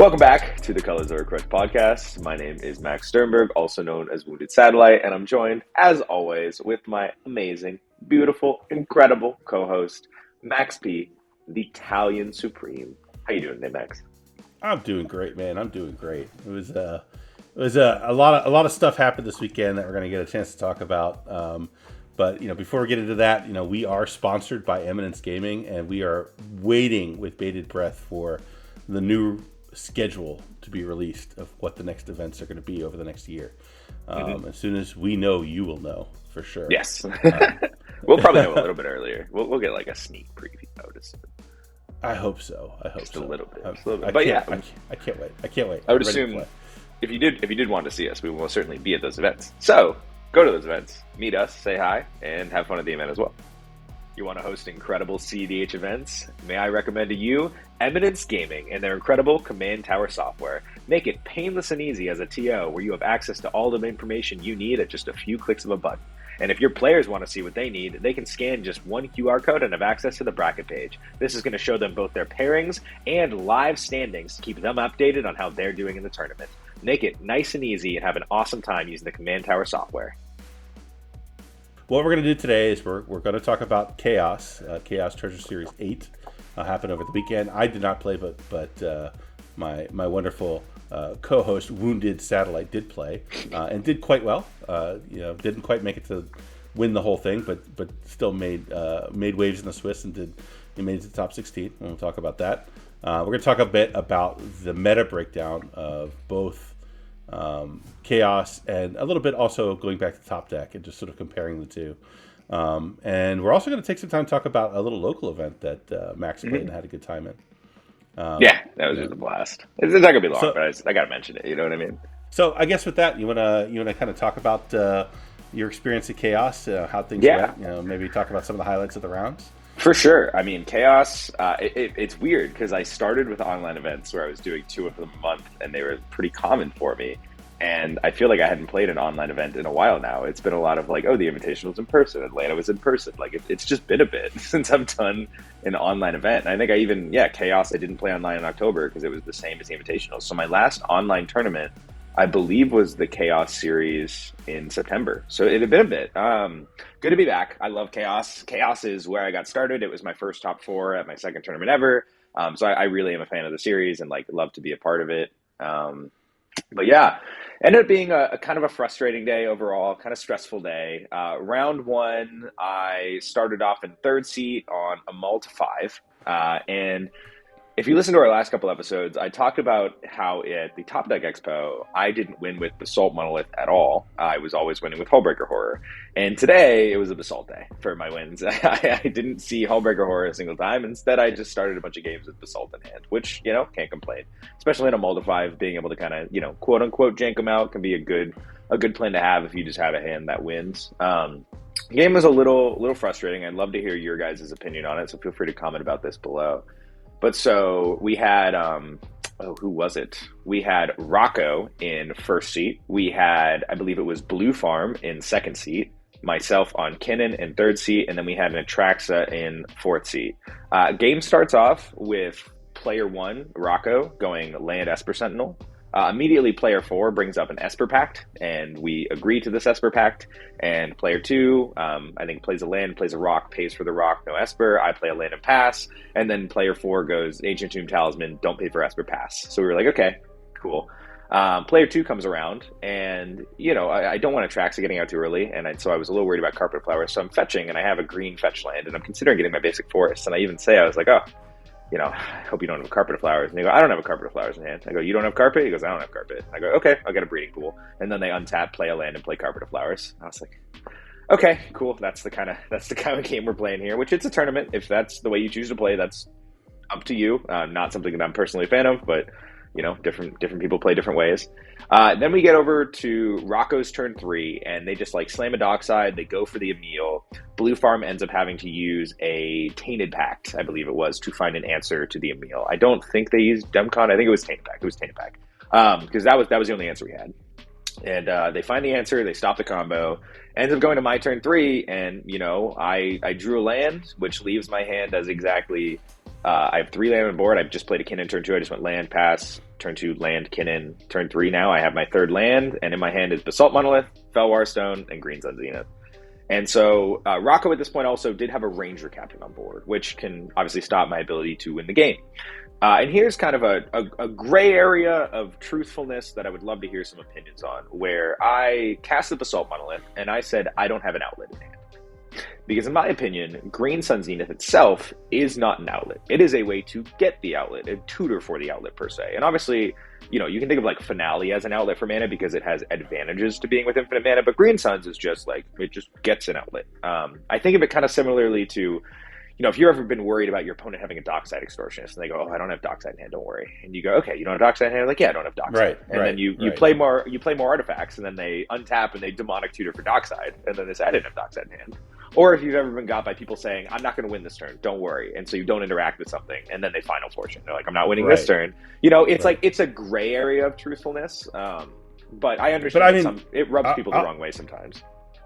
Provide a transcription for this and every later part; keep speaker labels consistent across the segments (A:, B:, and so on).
A: Welcome back to the Ka0s Treasure podcast. My name is Max Sternberg, also known as WoundedSatellite, and I'm joined, as always, with my amazing, beautiful, incredible co-host, Max P, the Italian Supreme. How you doing today, Max?
B: I'm doing great, man. I'm doing great. It was a lot of stuff happened this weekend that we're going to get a chance to talk about. But before we get into that, we are sponsored by Eminence Gaming, and we are waiting with bated breath for the new schedule to be released of what the next events are going to be over the next year. As soon as we know, you will know for sure.
A: Yes. We'll probably know a little bit earlier. We'll get like a sneak preview notice.
B: I hope so.
A: Just a little bit.
B: But yeah, I can't wait.
A: I would assume if you did want to see us, we will certainly be at those events. So go to those events, meet us, say hi, and have fun at the event as well. You want to host incredible CEDH events? May I recommend to you Eminence Gaming and their incredible Command Tower software. Make it painless and easy as a TO, where you have access to all the information you need at just a few clicks of a button. And if your players want to see what they need, they can scan just one QR code and have access to the bracket page. This is going to show them both their pairings and live standings to keep them updated on how they're doing in the tournament. Make it nice and easy and have an awesome time using the Command Tower software.
B: What we're going to do today is we're going to talk about Ka0s Treasure Series 8. Happened over the weekend. I did not play, but my wonderful co-host WoundedSatellite did play and did quite well. Didn't quite make it to win the whole thing, but still made waves in the Swiss and made it to the top 16. And we'll talk about that. We're going to talk a bit about the meta breakdown of both Ka0s and a little bit also going back to Topdeck and just sort of comparing the two. And we're also going to take some time to talk about a little local event that Max played and had a good time in.
A: Yeah, that was just a blast. It's not going to be long, but I got to mention it. You know what I mean?
B: So I guess with that, you wanna kind of talk about your experience at Ka0s, how things went. Maybe talk about some of the highlights of the rounds.
A: For sure. I mean, Ka0s, it's weird because I started with online events where I was doing 2 of them a month, and they were pretty common for me. And I feel like I hadn't played an online event in a while now. It's been a lot of like, the Invitational's in person, Atlanta was in person. Like, it's just been a bit since I've done an online event. And I think Ka0s, I didn't play online in October because it was the same as the Invitational. So my last online tournament, I believe, was the Ka0s series in September. So it had been a bit. Good to be back. I love Ka0s. Ka0s is where I got started. It was my first top 4 at my second tournament ever. So I really am a fan of the series and love to be a part of it. But yeah, ended up being a kind of a frustrating day overall, kind of stressful day. Round 1, I started off in 3rd seat on a Mull to 5. And if you listen to our last couple episodes, I talked about how at the Topdeck Expo, I didn't win with Basalt Monolith at all. I was always winning with Hullbreaker Horror. And today, it was a Basalt day for my wins. I didn't see Hullbreaker Horror a single time. Instead, I just started a bunch of games with Basalt in hand, which, can't complain. Especially in a Mull to 5, being able to kind of, quote-unquote, jank them out can be a good plan to have if you just have a hand that wins. The game was a little frustrating. I'd love to hear your guys' opinion on it, so feel free to comment about this below. But so we had, who was it? We had Rocco in 1st seat. We had, I believe it was Blue Farm in 2nd seat. Myself on Kinnan in 3rd seat. And then we had an Atraxa in 4th seat. Game starts off with player 1, Rocco, going land Esper Sentinel. Immediately, player 4 brings up an Esper Pact, and we agree to this Esper Pact. And player 2, I think, plays a land, plays a rock, pays for the rock, no Esper. I play a land and pass. And then player 4 goes Ancient Tomb Talisman, don't pay for Esper, pass. So we were like, okay, cool. Player 2 comes around, and, I don't want Atraxa getting out too early, and so I was a little worried about Carpet Flowers. So I'm fetching, and I have a green fetch land, and I'm considering getting my basic forest. And I even say, I was like, I hope you don't have a Carpet of Flowers. And they go, I don't have a Carpet of Flowers in hand. I go, you don't have Carpet? He goes, I don't have Carpet. I go, okay, I'll get a breeding pool. And then they untap, play a land, and play Carpet of Flowers. I was like, okay, cool. That's the kind of game we're playing here, which it's a tournament. If that's the way you choose to play, that's up to you. Not something that I'm personally a fan of, but different people play different ways. Then we get over to Rocco's turn 3, and they just slam a dockside. They go for the Emil. Blue Farm ends up having to use a Tainted Pact, I believe it was, to find an answer to the Emil. I don't think they used Demcon. I think it was Tainted Pact. Because that was the only answer we had. And they find the answer. They stop the combo. Ends up going to my turn 3, and I drew a land, which leaves my hand as exactly I have 3 land on board. I've just played a Kinnan turn 2. I just went land, pass, turn 2, land, Kinnan. Turn 3 now, I have my 3rd land, and in my hand is Basalt Monolith, Felwar Stone, and Green Sun Zenith. And so Rocco at this point also did have a Ranger Captain on board, which can obviously stop my ability to win the game. And here's kind of a gray area of truthfulness that I would love to hear some opinions on, where I cast the Basalt Monolith, and I said I don't have an outlet in hand. Because in my opinion, Green Sun Zenith itself is not an outlet. It is a way to get the outlet, a tutor for the outlet per se. And obviously, you know, you can think of like Finale as an outlet for mana because it has advantages to being with infinite mana, but Green Suns is just like, it just gets an outlet. I think of it kind of similarly to, you know, if you've ever been worried about your opponent having a Dockside Extortionist, and they go, oh, I don't have Dockside in hand, don't worry. And you go, okay, you don't have Dockside in hand? Like, yeah, I don't have Dockside.
B: Right,
A: and then you play more artifacts, and then they untap and they demonic tutor for Dockside, and then they say, I didn't have Dockside in hand. Or if you've ever been got by people saying, I'm not going to win this turn, don't worry. And so you don't interact with something, and then they Final Fortune. They're like, I'm not winning this turn. You know, it's like, it's a gray area of truthfulness. But I understand it rubs people the wrong way sometimes.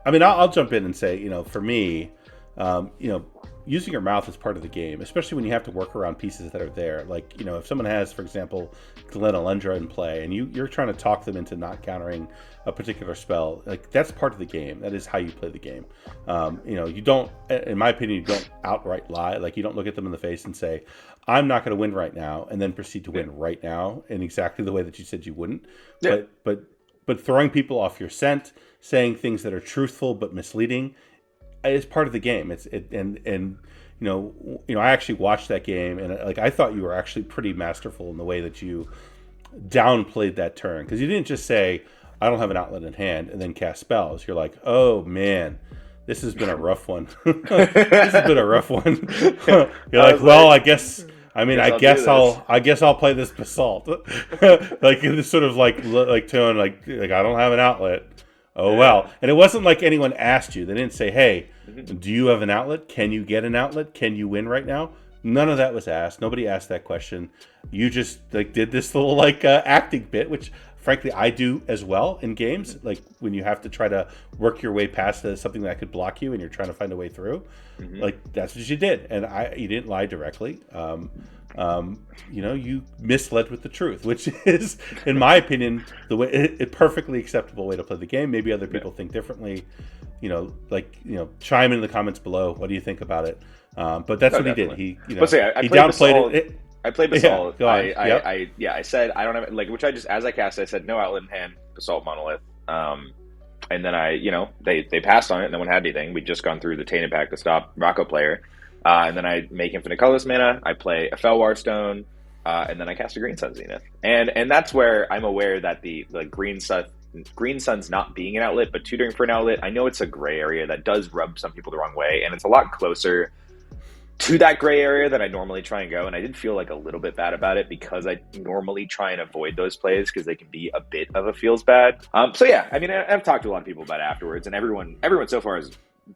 B: I mean, I'll jump in and say, you know, for me, you know, using your mouth is part of the game, especially when you have to work around pieces that are there. Like, you know, if someone has, for example, Glen Elendra in play, and you're trying to talk them into not countering a particular spell, like, that's part of the game. That is how you play the game. You know, you don't, in my opinion, you don't outright lie. Like, you don't look at them in the face and say, I'm not going to win right now, and then proceed to win right now in exactly the way that you said you wouldn't. Yeah. But throwing people off your scent, saying things that are truthful but misleading, is part of the game. And you know, I actually watched that game, and like, I thought you were actually pretty masterful in the way that you downplayed that turn, because you didn't just say, I don't have an outlet in hand, and then cast spells. You're like, oh man, this has been a rough one. This has been a rough one. You're like, well, I guess I'll play this Basalt. Like, this sort of like tone, like I don't have an outlet. Oh, well. And it wasn't like anyone asked you. They didn't say, hey, do you have an outlet? Can you get an outlet? Can you win right now? None of that was asked. Nobody asked that question. You just like did this little like acting bit, which frankly I do as well in games. Like, when you have to try to work your way past something that could block you and you're trying to find a way through. Like, that's what you did. And you didn't lie directly. You know, you misled with the truth, which is, in my opinion, the way it perfectly acceptable way to play the game. Maybe other people think differently. You know, like, you know, chime in the comments below. What do you think about it? But that's what definitely. He did. He, you know, he downplayed it.
A: I played Basalt.
B: Yeah,
A: I said I don't have, like, which I just, as I cast, I said no outlet in hand, Basalt Monolith. And then they passed on it. No one had anything. We'd just gone through the Tainted Pact to stop Rocco player. And then I make infinite colorless mana. I play a Felwar Stone, and then I cast a Green Sun Zenith. And that's where I'm aware that the Green Sun's not being an outlet, but tutoring for an outlet. I know it's a gray area that does rub some people the wrong way, and it's a lot closer to that gray area that I normally try and go. And I did feel like a little bit bad about it, because I normally try and avoid those plays because they can be a bit of a feels bad. So yeah, I mean, I've talked to a lot of people about it afterwards, and everyone so far has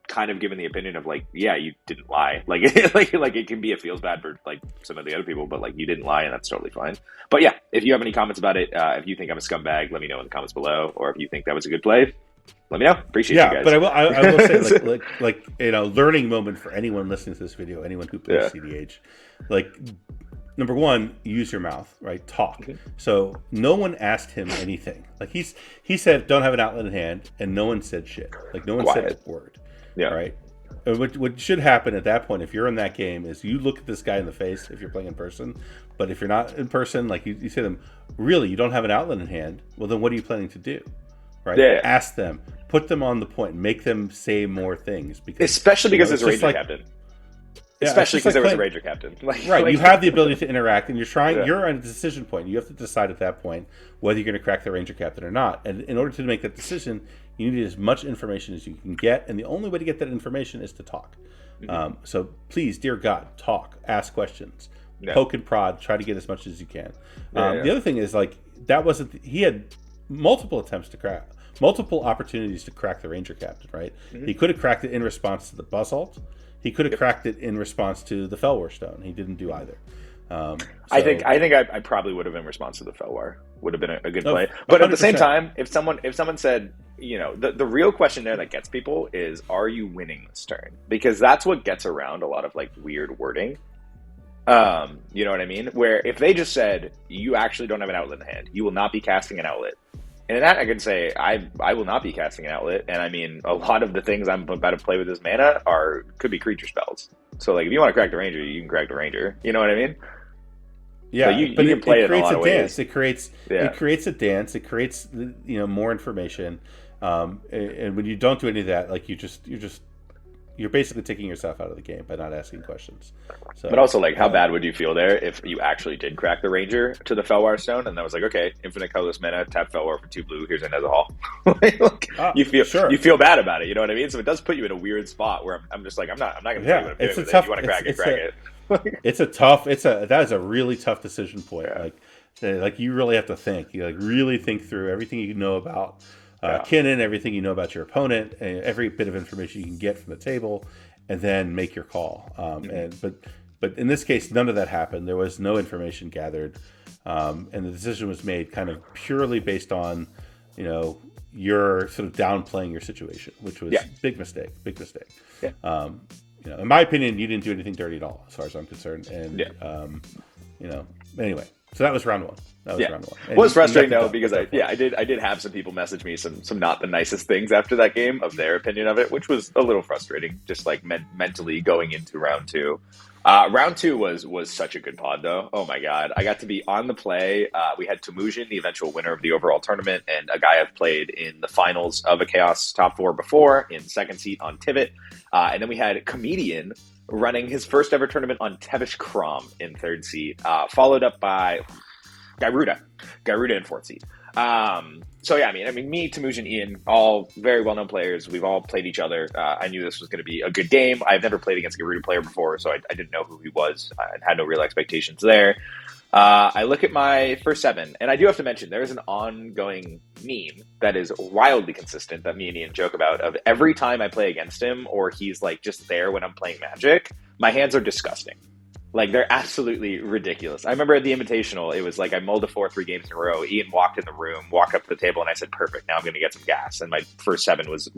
A: kind of given the opinion of like, yeah, you didn't lie. Like, like it can be a feels bad for like some of the other people, but like, you didn't lie, and that's totally fine. But yeah, if you have any comments about it, if you think I'm a scumbag, let me know in the comments below. Or if you think that was a good play, let me know. Appreciate you guys.
B: But I will say, like you know, learning moment for anyone listening to this video, anyone who plays CDH, like, number one, use your mouth, right? Talk. So no one asked him anything. Like, he said, don't have an outlet in hand, and no one said shit. Like, no one said a word. Yeah. Right. And what should happen at that point, if you're in that game, is you look at this guy in the face if you're playing in person. But if you're not in person, like, you say to them, really, you don't have an outlet in hand? Well, then what are you planning to do? Right? Yeah. Ask them, put them on the point, make them say more things.
A: Especially because there's a Ranger Captain. Especially because there was a Ranger Captain.
B: Right. You have the ability to interact, and you're at a decision point. You have to decide at that point whether you're going to crack the Ranger Captain or not. And in order to make that decision, you need as much information as you can get, and the only way to get that information is to talk. So please, dear God, talk, ask questions, poke and prod, try to get as much as you can. The other thing is, like, that wasn't, he had multiple opportunities to crack the Ranger Captain, right? He could have cracked it in response to the Basalt. He could have cracked it in response to the Felwar Stone. He didn't do either.
A: I think I probably would have in response to the Felwar. Would have been a good play. But 100%. At the same time, if someone said, you know, the real question there that gets people is, are you winning this turn? Because that's what gets around a lot of like weird wording. You know what I mean? Where if they just said, you actually don't have an outlet in the hand, you will not be casting an outlet. And in that, I can say, I will not be casting an outlet. And I mean, a lot of the things I'm about to play with this mana could be creature spells. So, like, if you want to crack the Ranger, you can crack the Ranger. You know what I mean?
B: Yeah,
A: so you can play it in a lot of
B: dance.
A: ways.
B: It creates a dance. It creates more information. And when you don't do any of that, like you're basically taking yourself out of the game by not asking questions. So,
A: but also, like, how bad would you feel there if you actually did crack the Ranger to the Felwar Stone, and that was like, okay, infinite colorless mana, tap Felwar for 2 blue. Here's another haul. You feel bad about it. You know what I mean? So it does put you in a weird spot where I'm just like, I'm not going to tell you what I'm doing with it. If you want to crack it, crack it.
B: That is a really tough decision point.
A: Yeah.
B: Like you really have to think. You really think through everything you know about Kinnan, everything you know about your opponent, and every bit of information you can get from the table, and then make your call. But in this case, none of that happened. There was no information gathered, and the decision was made kind of purely based on, you're sort of downplaying your situation, which was big mistake. Yeah. In my opinion, you didn't do anything dirty at all, as far as I'm concerned. And anyway, so that was round one. Round one.
A: It was frustrating though, because I did have some people message me some not the nicest things after that game of their opinion of it, which was a little frustrating, just like mentally going into round two. Round two was such a good pod, though. Oh my god, I got to be on the play. We had Temujin, the eventual winner of the overall tournament, and a guy I've played in the finals of a Chaos top 4 before, in second seat on Tivit. And then we had Comedian running his first ever tournament on Tevish Crom in third seat, followed up by Garuda in fourth seat. So yeah, I mean, me, Temujin, Ian, all very well-known players. We've all played each other. I knew this was going to be a good game. I've never played against a Garuda player before, so I didn't know who he was. I had no real expectations there. I look at my first 7, and I do have to mention, there is an ongoing meme that is wildly consistent that me and Ian joke about, of every time I play against him, or he's like just there when I'm playing Magic, my hands are disgusting. Like, they're absolutely ridiculous. I remember at the Invitational, it was like I mulled a 4-3 games in a row. Ian walked in the room, walked up to the table, and I said, perfect, now I'm going to get some gas. And my first 7 was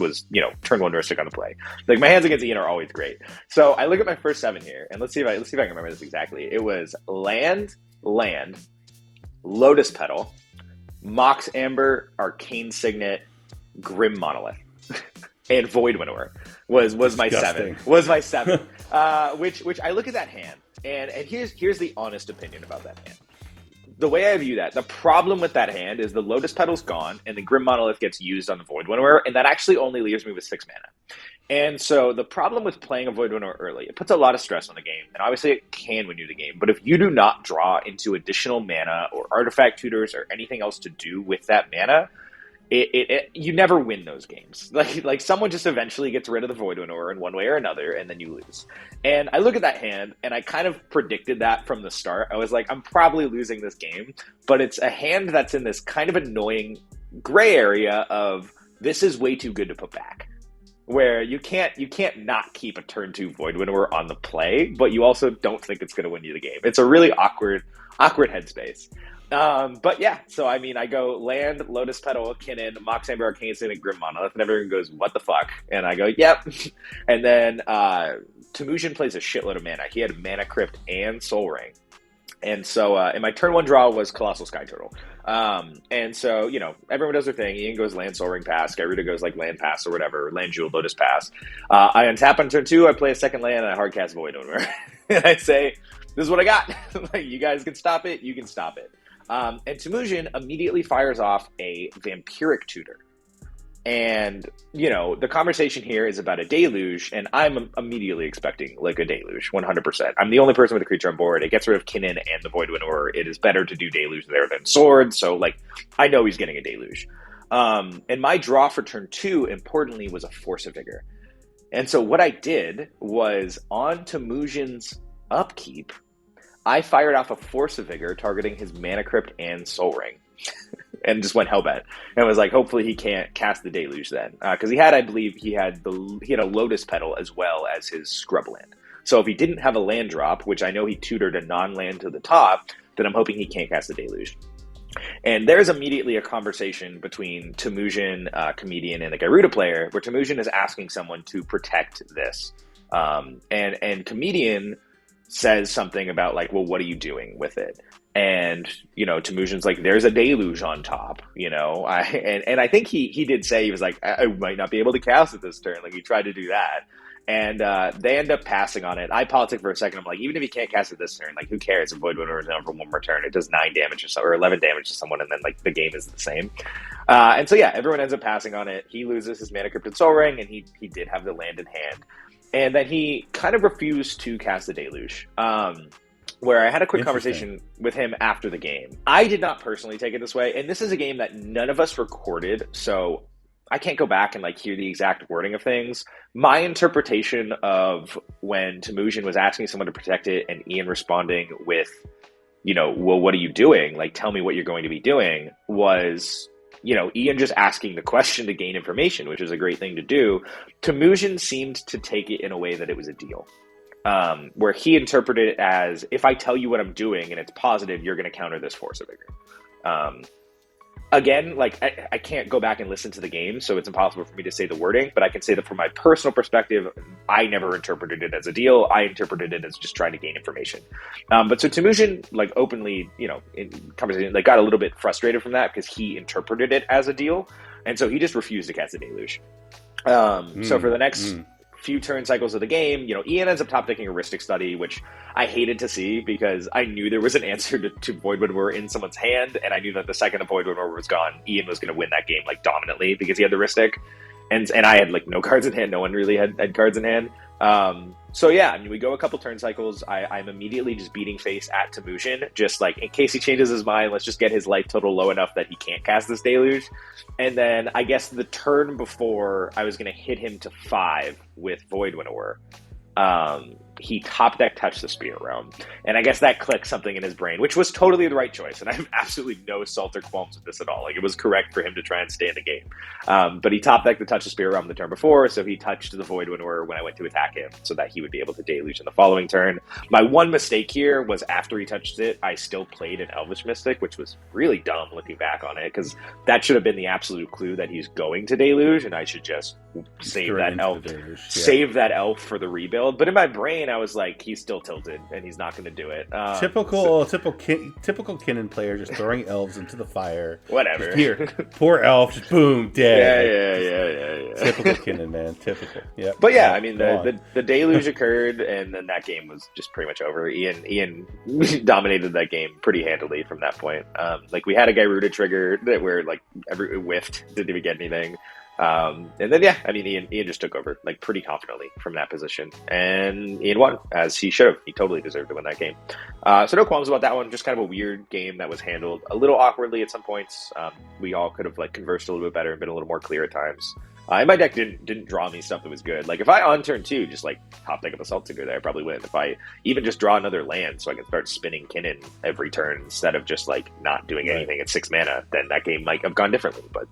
A: turn 1 Ristic on the play. Like, my hands against Ian are always great. So I look at my first 7 here, and let's see if I can remember this exactly. It was land, Lotus Petal, Mox Amber, Arcane Signet, Grim Monolith, and Void Winnower was my 7. Was my 7. Which I look at that hand. And here's the honest opinion about that hand. The way I view that, the problem with that hand is the Lotus Petal's gone, and the Grim Monolith gets used on the Void Winnower, and that actually only leaves me with 6 mana. And so the problem with playing a Void Winnower early, it puts a lot of stress on the game, and obviously it can win you the game, but if you do not draw into additional mana or artifact tutors or anything else to do with that mana, you never win those games. Like someone just eventually gets rid of the Void Winnower in one way or another, and then you lose. And I look at that hand, and I kind of predicted that from the start. I was like, I'm probably losing this game, but it's a hand that's in this kind of annoying gray area of, this is way too good to put back. Where you can't not keep a turn 2 Void Winnower on the play, but you also don't think it's going to win you the game. It's a really awkward headspace. But yeah, so I mean, I go land, Lotus Petal, Kinnan, Mox Amber, Arcane Signet, Grim Monolith, and everyone goes, what the fuck? And I go, yep. And then Temujin plays a shitload of mana. He had Mana Crypt and Soul Ring. And so, and my turn 1 draw was Colossal Sky Turtle. And so, everyone does their thing. Ian goes land, Soul Ring, pass. Garuda goes like land, pass, or whatever. Land, Jewel, Lotus, pass. I untap on turn 2. I play a second land, and I hardcast Void Winnower. And I say, this is what I got. Like, you guys can stop it. You can stop it. And Temujin immediately fires off a Vampiric Tutor. And, the conversation here is about a Deluge, and I'm immediately expecting, like, a Deluge, 100%. I'm the only person with a creature on board. It gets rid of Kinnan and the Void Winnower. It is better to do Deluge there than Sword, so, like, I know he's getting a Deluge. And my draw for turn 2, importantly, was a Force of Vigor. And so what I did was, on Temujin's upkeep, I fired off a Force of Vigor targeting his Mana Crypt and Soul Ring. And just went hellbent. And was like, hopefully he can't cast the Deluge then. Because he had, I believe, he had a Lotus Petal as well as his Scrubland. So if he didn't have a land drop, which I know he tutored a non-land to the top, then I'm hoping he can't cast the Deluge. And there's immediately a conversation between Temujin, Comedian, and the Garuda player, where Temujin is asking someone to protect this. And Comedian says something about like, well, what are you doing with it? And, Temujin's like, there's a deluge on top, and I think he did say, he was like, I might not be able to cast it this turn. Like, he tried to do that. And they end up passing on it. I politic for a second. I'm like, even if he can't cast it this turn, like, who cares if Void Winnower is down for one more turn? It does 9 damage or 11 damage to someone, and then, like, the game is the same. And so, yeah, everyone ends up passing on it. He loses his Mana Cryptid Soul Ring, and he did have the land in hand. And then he kind of refused to cast the Deluge. Where I had a quick conversation with him after the game. I did not personally take it this way, and this is a game that none of us recorded, so I can't go back and like hear the exact wording of things. My interpretation of when Temujin was asking someone to protect it and Ian responding with, well, what are you doing? Like, tell me what you're going to be doing, was, Ian just asking the question to gain information, which is a great thing to do. Temujin seemed to take it in a way that it was a deal. Where he interpreted it as, if I tell you what I'm doing and it's positive, you're going to counter this Force of Vigor. Again, like, I can't go back and listen to the game, so it's impossible for me to say the wording, but I can say that from my personal perspective, I never interpreted it as a deal. I interpreted it as just trying to gain information. But so Temujin, like, openly, in conversation, like, got a little bit frustrated from that because he interpreted it as a deal, and so he just refused to cast the Deluge. So for the next few turn cycles of the game, Ian ends up top decking a Rhystic Study, which I hated to see because I knew there was an answer to Void Winnower in someone's hand, and I knew that the second a Void Winnower was gone, Ian was going to win that game like dominantly because he had the Rhystic, and I had like no cards in hand. No one really had cards in hand. So yeah, I mean, we go a couple turn cycles. I'm immediately just beating face at Temujin, just like, in case he changes his mind, let's just get his life total low enough that he can't cast this Deluge. And then I guess the turn before I was going to hit him to 5 with Void Winnower, he top deck touched the Spirit Realm. And I guess that clicked something in his brain, which was totally the right choice. And I have absolutely no salt or qualms with this at all. Like, it was correct for him to try and stay in the game. But he top decked the touch the Spirit Realm the turn before, so he touched the Void Winnower when I went to attack him so that he would be able to Deluge in the following turn. My one mistake here was after he touched it, I still played an Elvish Mystic, which was really dumb looking back on it, because that should have been the absolute clue that he's going to Deluge, and I should just save that elf for the rebuild. But in my brain, I was like, he's still tilted, and he's not going to do it.
B: Typical Kinnan player, just throwing elves into the fire.
A: Whatever.
B: Just here, poor elf, just boom, dead.
A: Yeah.
B: Typical Kinnan, man. Typical. Yeah.
A: But yeah, I mean, the Deluge occurred, and then that game was just pretty much over. Ian dominated that game pretty handily from that point. Like, we had a Gyruda trigger that where like it whiffed, didn't even get anything. And then, yeah, I mean, Ian just took over, like, pretty confidently from that position. And Ian won, as he should have. He totally deserved to win that game. So no qualms about that one. Just kind of a weird game that was handled a little awkwardly at some points. We all could have, like, conversed a little bit better and been a little more clear at times. And my deck didn't draw me stuff that was good. Like, if I on turn 2 just like top deck up Assault Seeker there, I probably win. If I even just draw another land so I can start spinning Kinnan every turn instead of just like not doing anything at 6 mana, then that game might have gone differently. But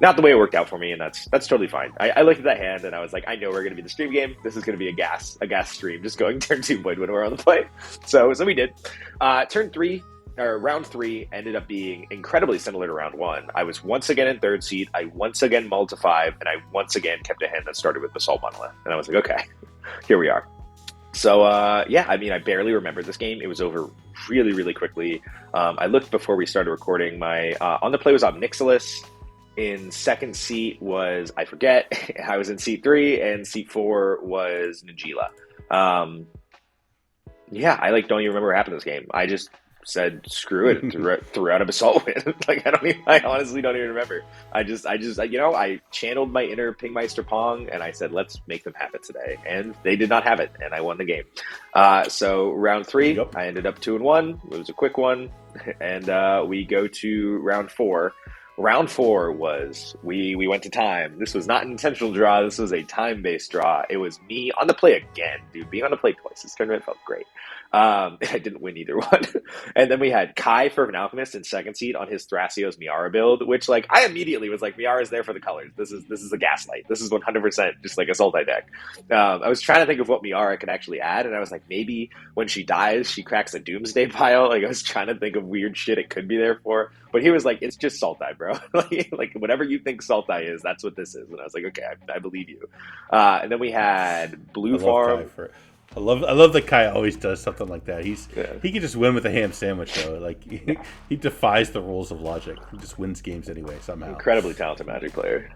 A: not the way it worked out for me, and that's totally fine. I looked at that hand and I was like, I know we're gonna be the stream game. This is gonna be a gas stream, just going turn 2 Void Winnower on the play. So we did. Turn 3. Or round 3 ended up being incredibly similar to round 1. I was once again in 3rd seat. I once again mulled to 5, and I once again kept a hand that started with Basalt Monolith. And I was like, okay, here we are. So, yeah, I mean, I barely remembered this game. It was over really, really quickly. I looked before we started recording. My on the play was Omnixilis. In 2nd seat was, I forget, I was in seat 3, and seat 4 was Najila. Yeah, I don't even remember what happened in this game. I just said screw it and threw out a Basalt Wind. I honestly don't even remember. I channeled my inner Pingmeister Pong and I said, let's make them have it today, and they did not have it, and I won the game. So round 3, I ended up 2-1. It was a quick one, and we go to round 4. Round 4 was, we went to time. This was not an intentional draw. This was a time-based draw. It was me on the play again, dude. Being on the play twice. This tournament felt great. I didn't win either one. And then we had Kai, Fervent Alchemist, in 2nd seat on his Thrasios Miara build, which, like, I immediately was like, Miara's there for the colors. This is a Gaslight. This is 100% just like a Sultai deck. I was trying to think of what Miara could actually add, and I was like, maybe when she dies, she cracks a Doomsday pile. Like, I was trying to think of weird shit it could be there for. But he was like, it's just Sultai, bro. like, whatever you think Sultai is, that's what this is. And I was like, okay, I believe you. And then we had Blue Farm.
B: I love that Kai always does something like that.
A: Yeah.
B: He can just win with a ham sandwich though. Like he defies the rules of logic. He just wins games anyway somehow.
A: Incredibly talented Magic player.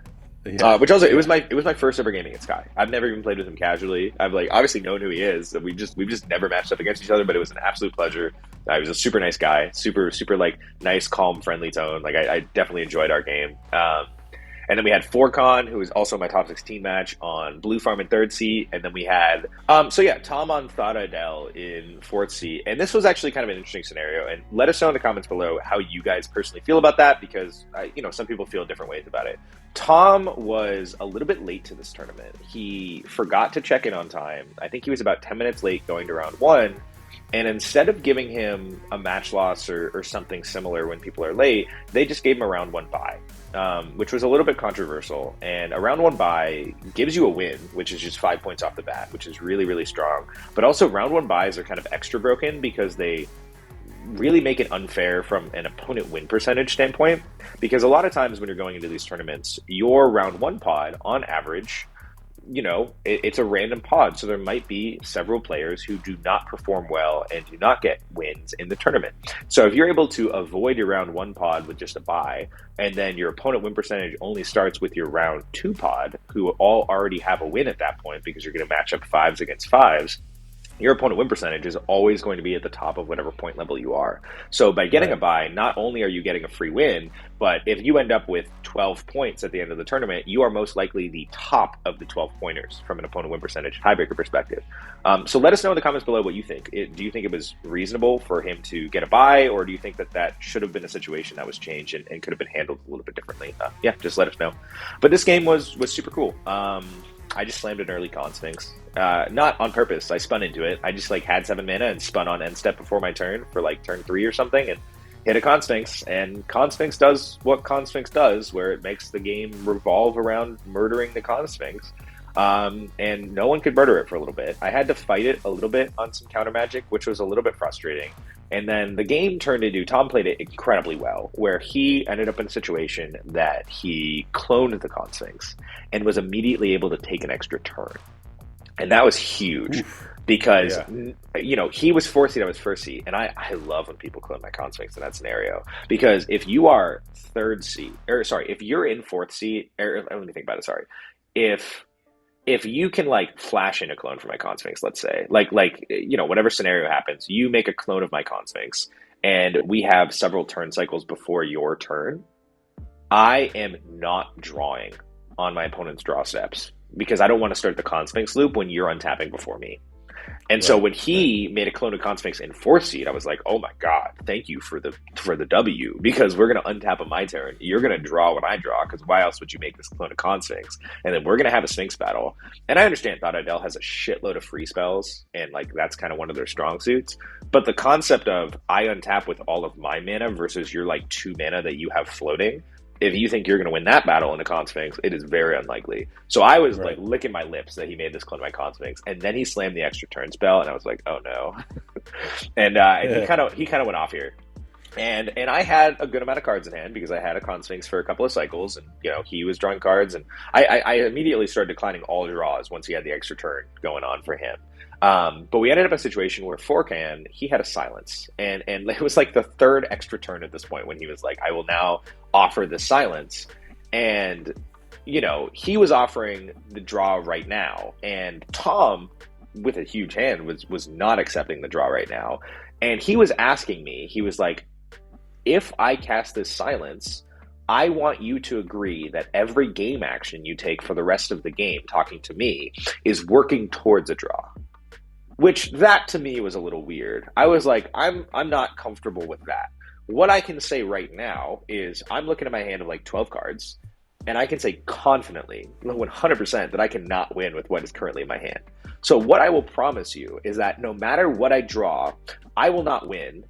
B: Yeah.
A: Which also, it was my first ever game against Kai. I've never even played with him casually. I've like obviously known who he is. We've just never matched up against each other. But it was an absolute pleasure. He was a super nice guy, super like nice, calm, friendly tone. Like I definitely enjoyed our game. And then we had Forcon, who was also my top 16 match on Blue Farm in third seat. And then we had, Tom on Thada Adele in fourth seat. And this was actually kind of an interesting scenario. And let us know in the comments below how you guys personally feel about that, because, some people feel different ways about it. Tom was a little bit late to this tournament. He forgot to check in on time. I think he was about 10 minutes late going to round one. And instead of giving him a match loss or something similar when people are late, they just gave him a round one bye, which was a little bit controversial. And a round one bye gives you a win, which is just 5 points off the bat, which is really, really strong. But also round one byes are kind of extra broken because they really make it unfair from an opponent win percentage standpoint. Because a lot of times when you're going into these tournaments, your round one pod, on average, it's a random pod. So there might be several players who do not perform well and do not get wins in the tournament. So if you're able to avoid your round one pod with just a bye, and then your opponent win percentage only starts with your round two pod, who all already have a win at that point because you're going to match up fives against fives, your opponent win percentage is always going to be at the top of whatever point level you are. So by getting a bye, not only are you getting a free win, but if you end up with 12 points at the end of the tournament, you are most likely the top of the 12 pointers from an opponent win percentage tiebreaker perspective. So let us know in the comments below what you think. Do you think it was reasonable for him to get a bye, or do you think that should have been a situation that was changed and could have been handled a little bit differently? Just let us know. But this game was super cool. I just slammed an early Con Sphinx. Not on purpose. I spun into it. I just had 7 mana and spun on end step before my turn for turn 3 or something and hit a Con Sphinx. And Con Sphinx does what Con Sphinx does, where it makes the game revolve around murdering the Con Sphinx. And no one could murder it for a little bit. I had to fight it a little bit on some counter magic, which was a little bit frustrating. And then the game turned into, Tom played it incredibly well, where he ended up in a situation that he cloned the Con Sphinx and was immediately able to take an extra turn. And that was huge. Because, he was fourth seat, I was first seat. And I love when people clone my Con Sphinx in that scenario. Because if you are if you're in fourth seat, let me think about it, if you can flash in a clone for my Con Sphinx, let's say, whatever scenario happens, you make a clone of my Con Sphinx and we have several turn cycles before your turn, I am not drawing on my opponent's draw steps because I don't want to start the Con Sphinx loop when you're untapping before me. And so when he made a clone of Con Sphinx in fourth seed, I was like, oh my God, thank you for the W, because we're going to untap on my turn. You're going to draw when I draw, because why else would you make this clone of Con Sphinx? And then we're going to have a Sphinx battle. And I understand Thada Adele has a shitload of free spells, and that's kind of one of their strong suits. But the concept of I untap with all of my mana versus your 2 mana that you have floating, if you think you're going to win that battle in a Con Sphinx, it is very unlikely. So I was licking my lips that he made this clone of my Con Sphinx, and then he slammed the extra turn spell, and I was like, oh no. And he kind of went off here. And I had a good amount of cards in hand because I had a Con Sphinx for a couple of cycles, and he was drawing cards, and I immediately started declining all draws once he had the extra turn going on for him. But we ended up in a situation where Forcan, he had a silence, and it was the third extra turn at this point when he was like, I will now offer the silence. And he was offering the draw right now, and Tom, with a huge hand, was not accepting the draw right now. And he was asking me, he was like, if I cast this silence, I want you to agree that every game action you take for the rest of the game, talking to me, is working towards a draw. Which, that to me was a little weird. I was like, I'm not comfortable with that. What I can say right now is I'm looking at my hand of 12 cards, and I can say confidently, 100%, that I cannot win with what is currently in my hand. So what I will promise you is that no matter what I draw, I will not win.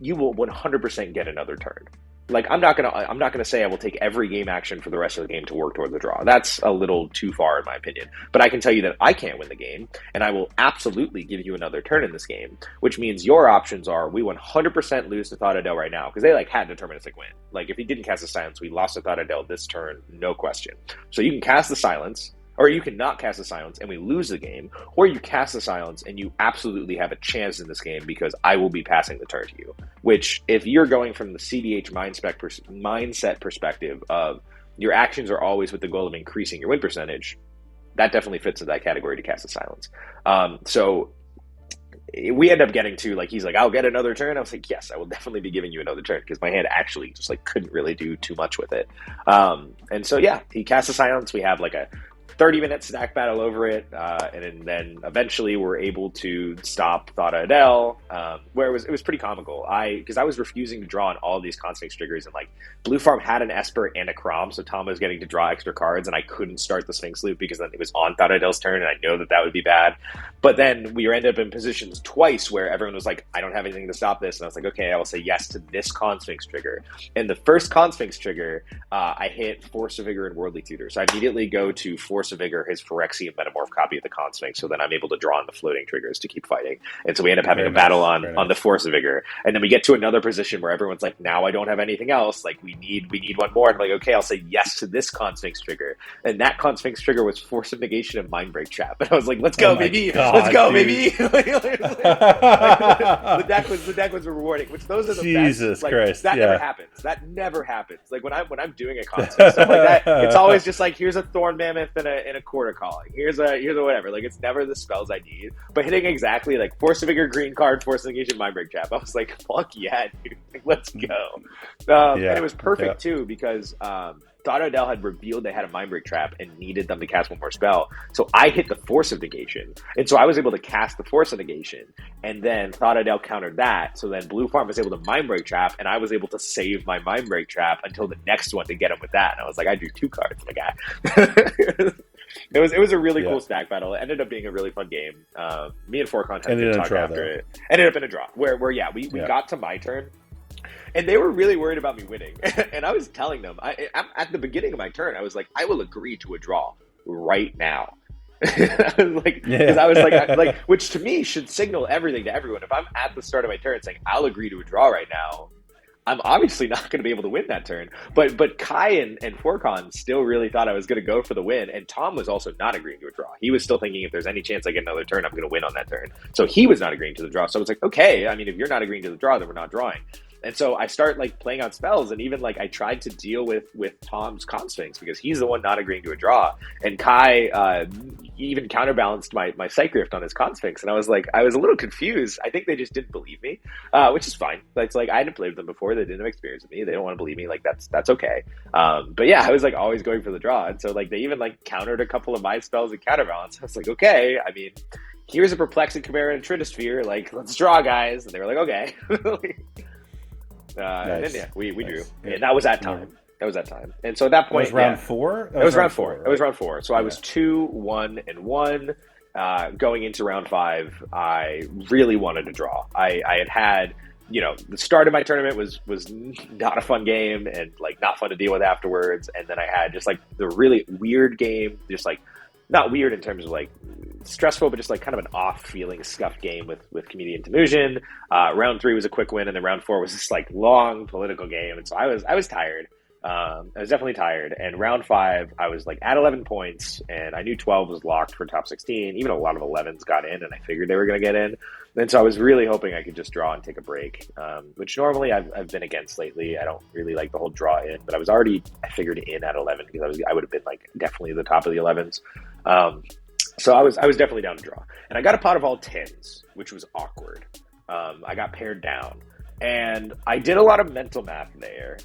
A: You will 100% get another turn. I'm not gonna say I will take every game action for the rest of the game to work towards the draw. That's a little too far in my opinion. But I can tell you that I can't win the game, and I will absolutely give you another turn in this game, which means your options are we 100% lose to Thada Adele right now, because they had a deterministic win. If he didn't cast the silence, we lost to Thada Adele this turn, no question. So you can cast the silence, or you can not cast a silence and we lose the game, or you cast a silence and you absolutely have a chance in this game because I will be passing the turn to you. Which, if you're going from the CDH mindset perspective of your actions are always with the goal of increasing your win percentage, that definitely fits into that category to cast a silence. So we end up getting to, like, he's like, I'll get another turn. I was like, yes, I will definitely be giving you another turn, because my hand actually just like couldn't really do too much with it. And so, yeah, he casts a silence. We have like a 30-minute stack battle over it, and then eventually we're able to stop Thought Adele, where it was pretty comical. Because I was refusing to draw on all of these Sphinx triggers, and like Blue Farm had an Esper and a Crom, so Tom was getting to draw extra cards, and I couldn't start the Sphinx loop because then it was on Thought Adele's turn, and I know that would be bad. But then we ended up in positions twice where everyone was like, I don't have anything to stop this, and I was like, okay, I will say yes to this Sphinx trigger. And the first Sphinx trigger, I hit Force of Vigor and Worldly Tutor, so I immediately go to Force of Vigor, his Phyrexian Metamorph copy of the Sphinx, so then I'm able to draw on the floating triggers to keep fighting. And so we end up having a battle on the Force of Vigor, and then we get to another position where everyone's like, now I don't have anything else, like we need one more. And I'm like, okay, I'll say yes to this Sphinx trigger, and that Sphinx trigger was Force of Negation and Mindbreak Trap, and I was like, let's go, baby. Let's go, baby. The deck was rewarding, which those are the
B: Jesus
A: best.
B: Christ.
A: That never happens. That never happens. Like when I'm doing a concept stuff like that, it's always just like, here's a Thorn Mammoth and a Quarter Calling. Here's a whatever. Like, it's never the spells I need. But hitting exactly like Force of Vigor, green card, Force of Negation, Mindbreak Trap, I was like, fuck yeah, dude. Like, let's go. And it was perfect too, because Thought Adele had revealed they had a Mindbreak Trap and needed them to cast one more spell. So I hit the Force of Negation. And so I was able to cast the Force of Negation. And then Thought Adele countered that. So then Blue Farm was able to Mindbreak Trap, and I was able to save my Mindbreak Trap until the next one to get him with that. And I was like, I drew 2 cards, my guy. It was a really cool stack battle. It ended up being a really fun game. Me and Forcon had a talk after it. Ended up in a draw. Where we got to my turn. And they were really worried about me winning. And I was telling them, at the beginning of my turn, I was like, I will agree to a draw right now. I was like, because I was like, which to me should signal everything to everyone. If I'm at the start of my turn saying, I'll agree to a draw right now, I'm obviously not going to be able to win that turn. But Kai and Forcon still really thought I was going to go for the win. And Tom was also not agreeing to a draw. He was still thinking, if there's any chance I get another turn, I'm going to win on that turn. So he was not agreeing to the draw. So I was like, okay, I mean, if you're not agreeing to the draw, then we're not drawing. And so I start like playing out spells, and even like I tried to deal with Tom's Sphinx because he's the one not agreeing to a draw. And Kai even counterbalanced my Psych Rift on his Sphinx, and I was a little confused. I think they just didn't believe me, which is fine. It's like I hadn't played with them before; they didn't have experience with me. They don't want to believe me. Like that's okay. But yeah, I was like always going for the draw, and so like they even like countered a couple of my spells and counterbalance. I was like, okay, I mean, here's a Perplexing Chimera and Trinisphere. Like, let's draw, guys. And they were like, okay. Nice. And then we drew, and that was that time. And so at that point,
B: it was round 4.
A: It was round 4. Right? It was round 4. So I was 2-1-1. Going into round 5, I really wanted to draw. I had the start of my tournament was not a fun game and like not fun to deal with afterwards. And then I had just like the really weird game, just like not weird in terms of like stressful, but just like kind of an off feeling scuffed game with Comedian Temujin. Round 3 was a quick win, and then round 4 was this like long political game, and so I was tired. I was definitely tired. And round 5, I was like at 11 points, and I knew 12 was locked for top 16. Even a lot of 11s got in, and I figured they were going to get in. And so I was really hoping I could just draw and take a break, which normally I've been against lately. I don't really like the whole draw in, but I figured in at 11 because I would have been like definitely the top of the 11s. So I was definitely down to draw, and I got a pot of all 10s, which was awkward. I got paired down, and I did a lot of mental math there,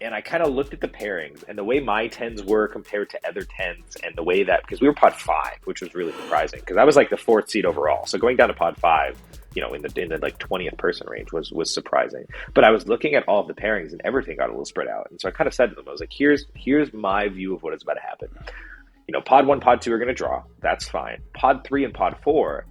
A: and I kind of looked at the pairings and the way my 10s were compared to other 10s, and the way that, because we were pod 5, which was really surprising because I was like the 4th seed overall. So going down to pod 5, in the like 20th person range was surprising. But I was looking at all of the pairings, and everything got a little spread out. And so I kind of said to them, I was like, here's my view of what is about to happen. Pod 1, Pod 2 are going to draw. That's fine. Pod 3 and Pod 4,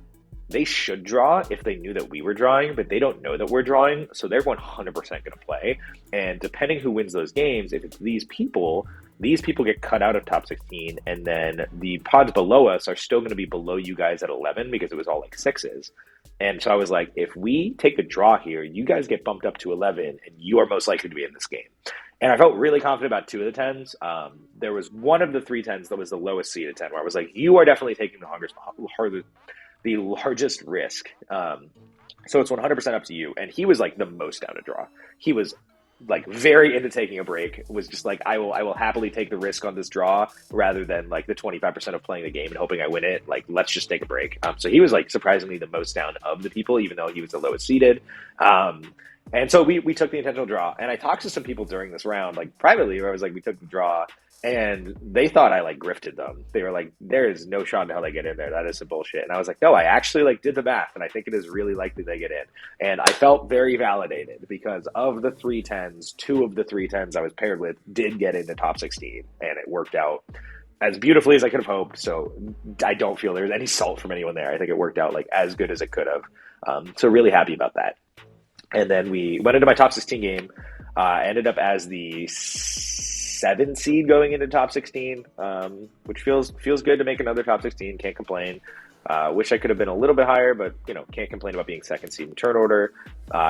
A: they should draw if they knew that we were drawing, but they don't know that we're drawing, so they're 100% going to play. And depending who wins those games, if it's these people get cut out of top 16, and then the pods below us are still going to be below you guys at 11 because it was all like 6s. And so I was like, if we take a draw here, you guys get bumped up to 11, and you are most likely to be in this game. And I felt really confident about two of the tens. There was one of the three tens that was the lowest seeded 10, where I was like, you are definitely taking the largest risk. So it's 100% up to you. And he was like the most down to draw. He was like very into taking a break, was just like, I will happily take the risk on this draw rather than like the 25% of playing the game and hoping I win it. Like, let's just take a break. So he was like surprisingly the most down of the people, even though he was the lowest seeded. And so we took the intentional draw, and I talked to some people during this round, like privately, where I was like, we took the draw, and they thought I like grifted them. They were like, there is no shot in hell they get in there. That is some bullshit. And I was like, no, I actually like did the math, and I think it is really likely they get in. And I felt very validated because of the 310s, two of the 310s I was paired with did get into top 16, and it worked out as beautifully as I could have hoped. So I don't feel there's any salt from anyone there. I think it worked out like as good as it could have. So really happy about that. And then we went into my top 16 game, ended up as the 7 seed going into top 16, which feels good to make another top 16. Can't complain. Wish I could have been a little bit higher, but can't complain about being second seed in turn order.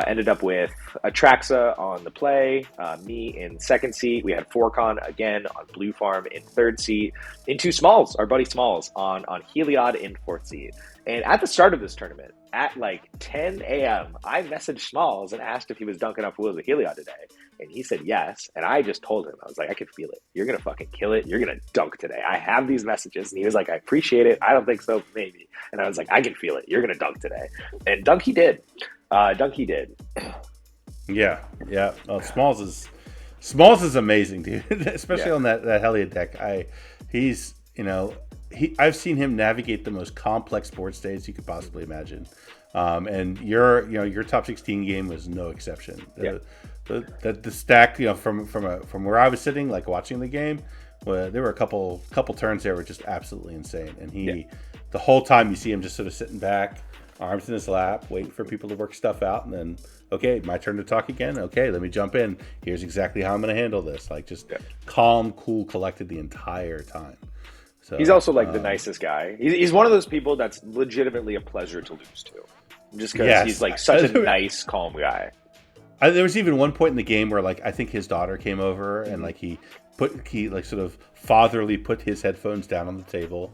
A: Ended up with Atraxa on the play, me in second seat. We had Forcon again on Blue Farm in third seat. Into Smalls, our buddy Smalls on Heliod in fourth seat. And at the start of this tournament, at like 10 a.m., I messaged Smalls and asked if he was dunking off Wheels of Heliod today. And he said yes. And I just told him, I was like, I can feel it. You're going to fucking kill it. You're going to dunk today. I have these messages. And he was like, I appreciate it. I don't think so, maybe. And I was like, I can feel it. You're going to dunk today. And dunk he did.
B: Yeah. Oh, Smalls is amazing, dude. Especially on that Heliod deck. I've seen him navigate the most complex board states you could possibly imagine, and your top 16 game was no exception. The stack, from where I was sitting, like watching the game, there were a couple turns there were just absolutely insane. And the whole time you see him just sort of sitting back, arms in his lap, waiting for people to work stuff out, and then okay, my turn to talk again. Okay, let me jump in. Here's exactly how I'm going to handle this. Like just calm, cool, collected the entire time. So,
A: he's also like the nicest guy. He's one of those people that's legitimately a pleasure to lose to, just because he's like such a nice, calm guy.
B: There was even one point in the game where like I think his daughter came over and like he sort of fatherly put his headphones down on the table,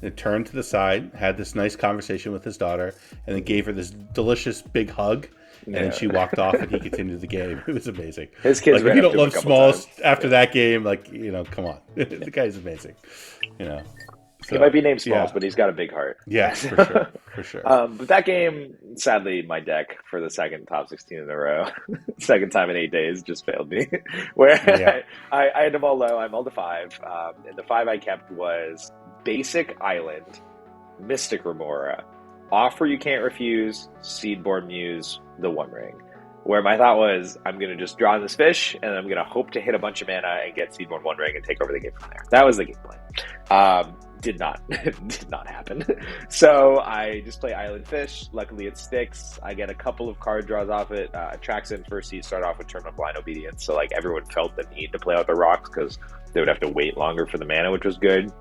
B: and turned to the side, had this nice conversation with his daughter, and then gave her this delicious big hug. And then she walked off, and he continued the game. It was amazing.
A: His kids,
B: like, if you don't love Smalls after that game, like come on, the guy's amazing. So,
A: he might be named Smalls, but he's got a big heart.
B: Yeah, for sure.
A: But that game, sadly, my deck for the second top 16 in a row, second time in 8 days, just failed me. Where I had them all low. I mulled a 5, and the 5 I kept was Basic Island, Mystic Remora, Offer You Can't Refuse, Seedborn Muse, the One Ring. Where my thought was, I'm going to just draw this fish, and I'm going to hope to hit a bunch of mana and get Seedborn One Ring and take over the game from there. That was the game plan. Did not happen. So I just play Island Fish. Luckily it sticks. I get a couple of card draws off it. Tracks in first seed start off with Turn of Blind Obedience. So like everyone felt the need to play out the rocks because they would have to wait longer for the mana, which was good.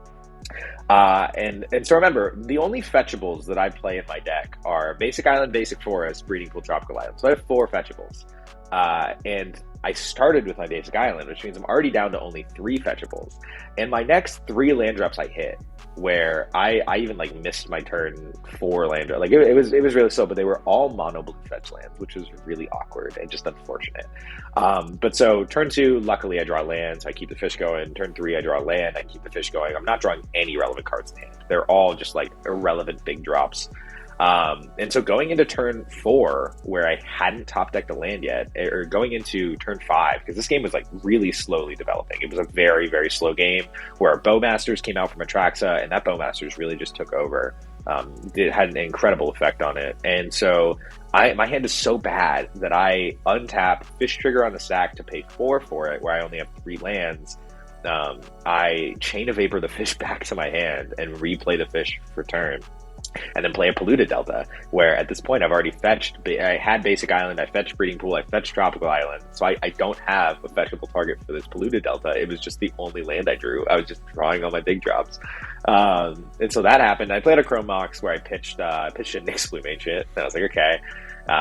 A: And so remember, the only fetchables that I play in my deck are Basic Island, Basic Forest, Breeding Pool, Tropical Island. So I have 4 fetchables. And I started with my Basic Island, which means I'm already down to only 3 fetchables. And my next 3 land drops I hit, where I even like missed my turn 4 land drop. Like it was really slow, but they were all mono blue fetch lands, which was really awkward and just unfortunate. But so turn 2, luckily I draw land, so I keep the fish going. Turn 3, I draw land, I keep the fish going. I'm not drawing any relevant cards in hand. They're all just like irrelevant big drops. And so going into turn 4, where I hadn't top decked a land yet, or going into turn 5, because this game was like really slowly developing. It was a very, very slow game where our Bowmasters came out from Atraxa, and that Bowmasters really just took over. It had an incredible effect on it. And so my hand is so bad that I untap Fish Trigger on the stack to pay 4 for it, where I only have 3 lands. I Chain of Vapor the fish back to my hand and replay the fish for turn. And then play a Polluted Delta, where at this point I've already fetched. I had Basic Island, I fetched Breeding Pool, I fetched Tropical Island, so I don't have a fetchable target for this Polluted Delta. It was just the only land I drew. I was just drawing all my big drops, and so that happened. I played a Chrome Mox where I pitched a Nyx Plume Ancient, and I was like, okay.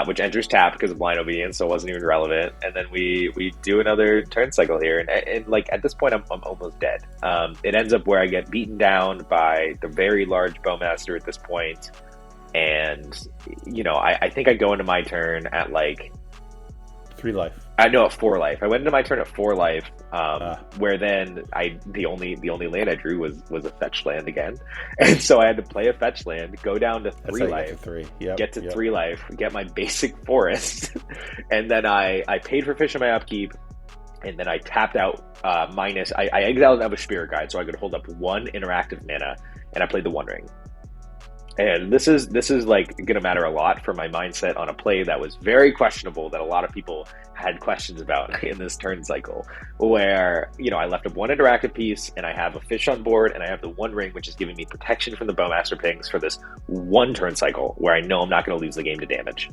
A: which enters tap because of blind obedience, so it wasn't even relevant. And then we do another turn cycle here, and like at this point, I'm almost dead. It ends up where I get beaten down by the very large Bowmaster at this point, and I think I go into my turn at like
B: 3 life.
A: I know at 4 life. I went into my turn at 4 life, where then the only land I drew was a fetch land again, and so I had to play a fetch land, go down to 3 life, get to 3 life, get my basic forest, and then I paid for fish in my upkeep, and then I tapped out minus. I exiled out of a Spirit Guide so I could hold up 1 interactive mana, and I played the One Ring. And this is like going to matter a lot for my mindset on a play that was very questionable, that a lot of people had questions about in this turn cycle, where, I left up 1 interactive piece and I have a fish on board and I have the One Ring, which is giving me protection from the Bowmaster pings for this 1 turn cycle where I know I'm not going to lose the game to damage.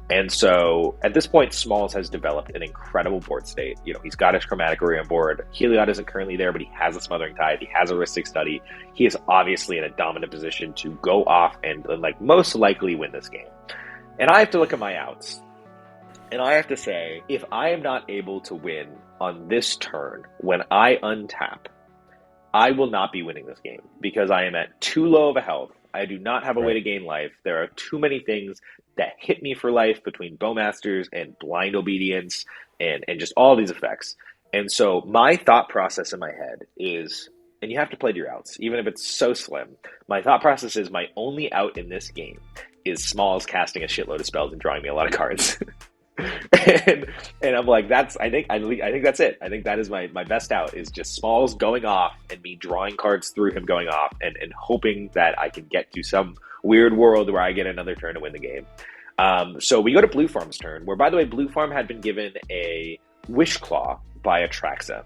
A: And so at this point, Smalls has developed an incredible board state. He's got his Chromatic Array on board. Heliod isn't currently there, but he has a Smothering Tide. He has a Ristic Study. He is obviously in a dominant position to go off and like most likely win this game. And I have to look at my outs. And I have to say, if I am not able to win on this turn when I untap, I will not be winning this game because I am at too low of a health. I do not have a way to gain life. There are too many things that hit me for life between Bowmasters and blind obedience and just all these effects. And so my thought process in my head is, and you have to play to your outs, even if it's so slim. My thought process is my only out in this game is Smalls casting a shitload of spells and drawing me a lot of cards. and I'm like, I think that's it. I think that is my best out, is just Smalls going off and me drawing cards through him going off and hoping that I can get to some weird world where I get another turn to win the game. So we go to Blue Farm's turn, where, by the way, Blue Farm had been given a Wish Claw by Atraxa.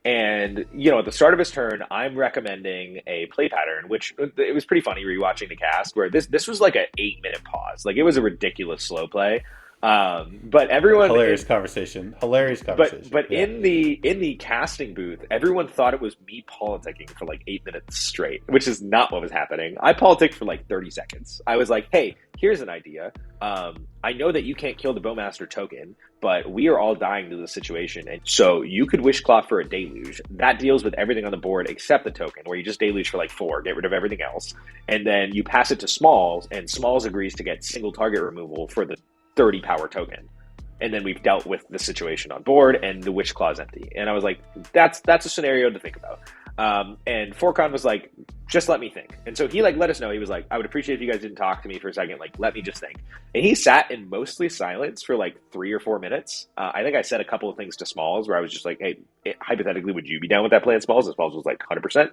A: And, at the start of his turn, I'm recommending a play pattern, which it was pretty funny rewatching the cast, where this was like an 8-minute pause. Like, it was a ridiculous slow play. But everyone
B: hilarious conversation.
A: But yeah. in the casting booth, everyone thought it was me politicking for like 8 minutes straight, which is not what was happening. I politicked for like 30 seconds. I was like, hey, here's an idea. I know that you can't kill the Bowmaster token, but we are all dying to this situation. And so you could Wish Claw for a Deluge. That deals with everything on the board except the token, where you just Deluge for like 4, get rid of everything else. And then you pass it to Smalls, and Smalls agrees to get single target removal for the 30 power token. And then we've dealt with the situation on board, and the Wish Claw is empty. And I was like, that's a scenario to think about. And Forcon was like, just let me think. And so he like let us know. He was like, I would appreciate if you guys didn't talk to me for a second. Like, let me just think. And he sat in mostly silence for like 3 or 4 minutes. I think I said a couple of things to Smalls where I was just like, hey, hypothetically, would you be down with that plan, Smalls? And Smalls was like 100%.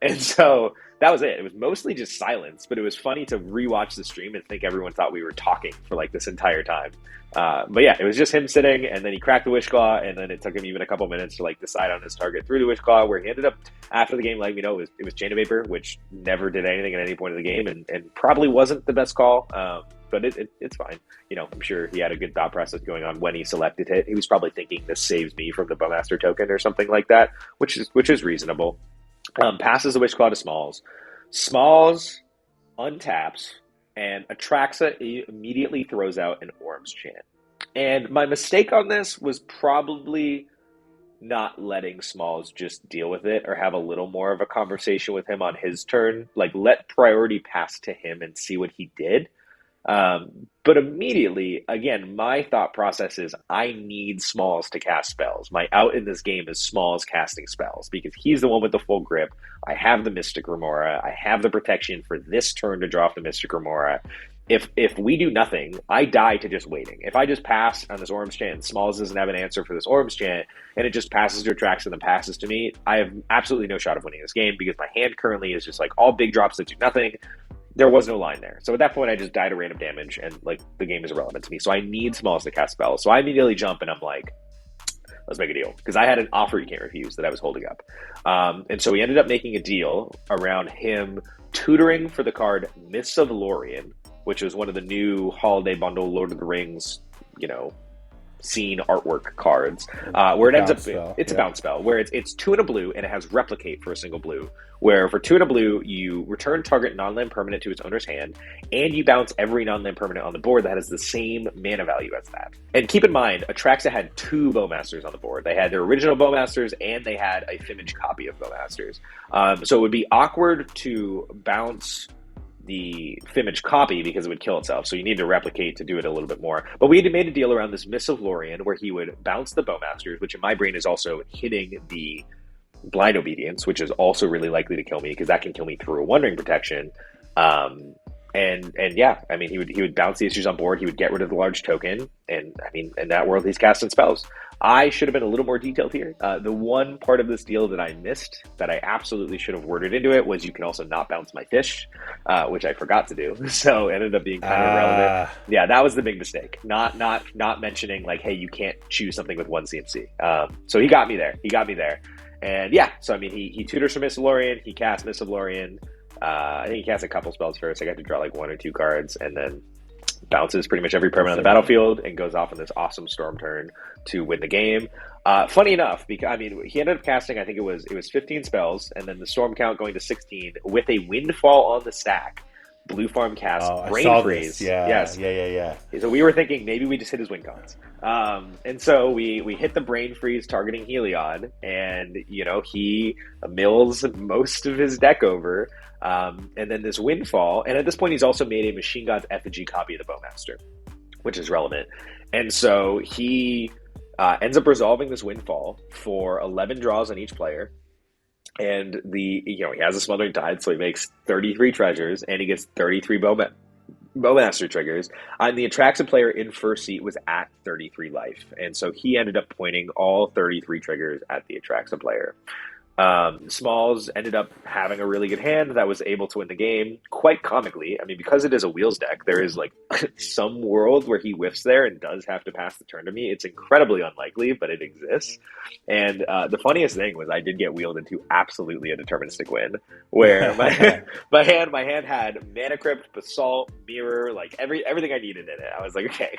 A: And so that was it. It was mostly just silence, but it was funny to rewatch the stream and think everyone thought we were talking for like this entire time. But yeah, it was just him sitting, and then he cracked the Wish Claw, and then it took him even a couple minutes to like decide on his target through the Wish Claw, where he ended up after the game letting me know it was Chain of Vapor, which never did anything at any point of the game, and probably wasn't the best call. But it's fine. I'm sure he had a good thought process going on when he selected it. He was probably thinking, this saves me from the Bowmaster token or something like that, which is reasonable. Passes the Wish Claw to Smalls. Smalls untaps, and Atraxa immediately throws out an Orm's Chant. And my mistake on this was probably not letting Smalls just deal with it or have a little more of a conversation with him on his turn. Like, let priority pass to him and see what he did. But immediately, again, my thought process is I need Smalls to cast spells. My out in this game is Smalls casting spells because he's the one with the full grip. I have the Mystic Remora. I have the protection for this turn to draw off the Mystic Remora. If we do nothing, I die to just waiting. If I just pass on this Orm's Chant and Smalls doesn't have an answer for this Orm's Chant and it just passes to Atraxa and then passes to me, I have absolutely no shot of winning this game because my hand currently is just like all big drops that do nothing. There was no line there. So at that point, I just died to random damage, and like the game is irrelevant to me. So I need Smalls to cast spells. So I immediately jump, and I'm like, let's make a deal. Because I had an offer you can't refuse that I was holding up. And so we ended up making a deal around him tutoring for the card Mists of Lorien, which was one of the new holiday bundle Lord of the Rings, seen artwork cards, where it ends up, it's
B: a
A: bounce spell, where it's 2 and a blue, and it has replicate for a single blue, where for 2 and a blue, you return target non-land permanent to its owner's hand, and you bounce every non-land permanent on the board that has the same mana value as that. And keep in mind, Atraxa had 2 Bowmasters on the board. They had their original Bowmasters, and they had a Fimage copy of Bowmasters. So it would be awkward to bounce the Fimage copy because it would kill itself. So you need to replicate to do it a little bit more. But we had made a deal around this Miss of Lorien where he would bounce the Bowmasters, which in my brain is also hitting the Blind Obedience, which is also really likely to kill me because that can kill me through a Wandering Protection. And yeah, I mean, he would bounce the issues on board. He would get rid of the large token. And I mean, in that world, he's casting spells. I should have been a little more detailed here. The one part of this deal that I missed that I absolutely should have worded into it was you can also not bounce my fish, which I forgot to do. So it ended up being kind of irrelevant. Yeah, that was the big mistake. Not mentioning like, hey, you can't choose something with 1 CMC. So he got me there. And yeah, so I mean, he tutors for Miss of Lorien. He casts Miss of Lorien. I think he casts a couple spells first. I got to draw like 1 or 2 cards, and then bounces pretty much every permanent on the battlefield and goes off in this awesome storm turn to win the game. Funny enough, because I mean, he ended up casting, I think it was 15 spells, and then the storm count going to 16 with a windfall on the stack. Blue Farm cast Brain Freeze.
B: Yeah.
A: So we were thinking maybe we just hit his win cons. And so we hit the Brain Freeze targeting Heliod, and you know, he mills most of his deck over. And then this windfall, and at this point he's also made a Machine God's Effigy copy of the Bowmaster, which is relevant. And so he ends up resolving this windfall for 11 draws on each player. And he has a Smothering Tide, so he makes 33 treasures, and he gets 33 Bowmaster triggers. And the Atraxa player in first seat was at 33 life. And so he ended up pointing all 33 triggers at the Atraxa player. Smalls ended up having a really good hand that was able to win the game quite comically. I mean, because it is a wheels deck, there is like some world where he whiffs there and does have to pass the turn to me. It's incredibly unlikely, but it exists. And the funniest thing was I did get wheeled into absolutely a deterministic win where my hand had Mana Crypt, Basalt, Mirror, like everything I needed in it. I was like, okay,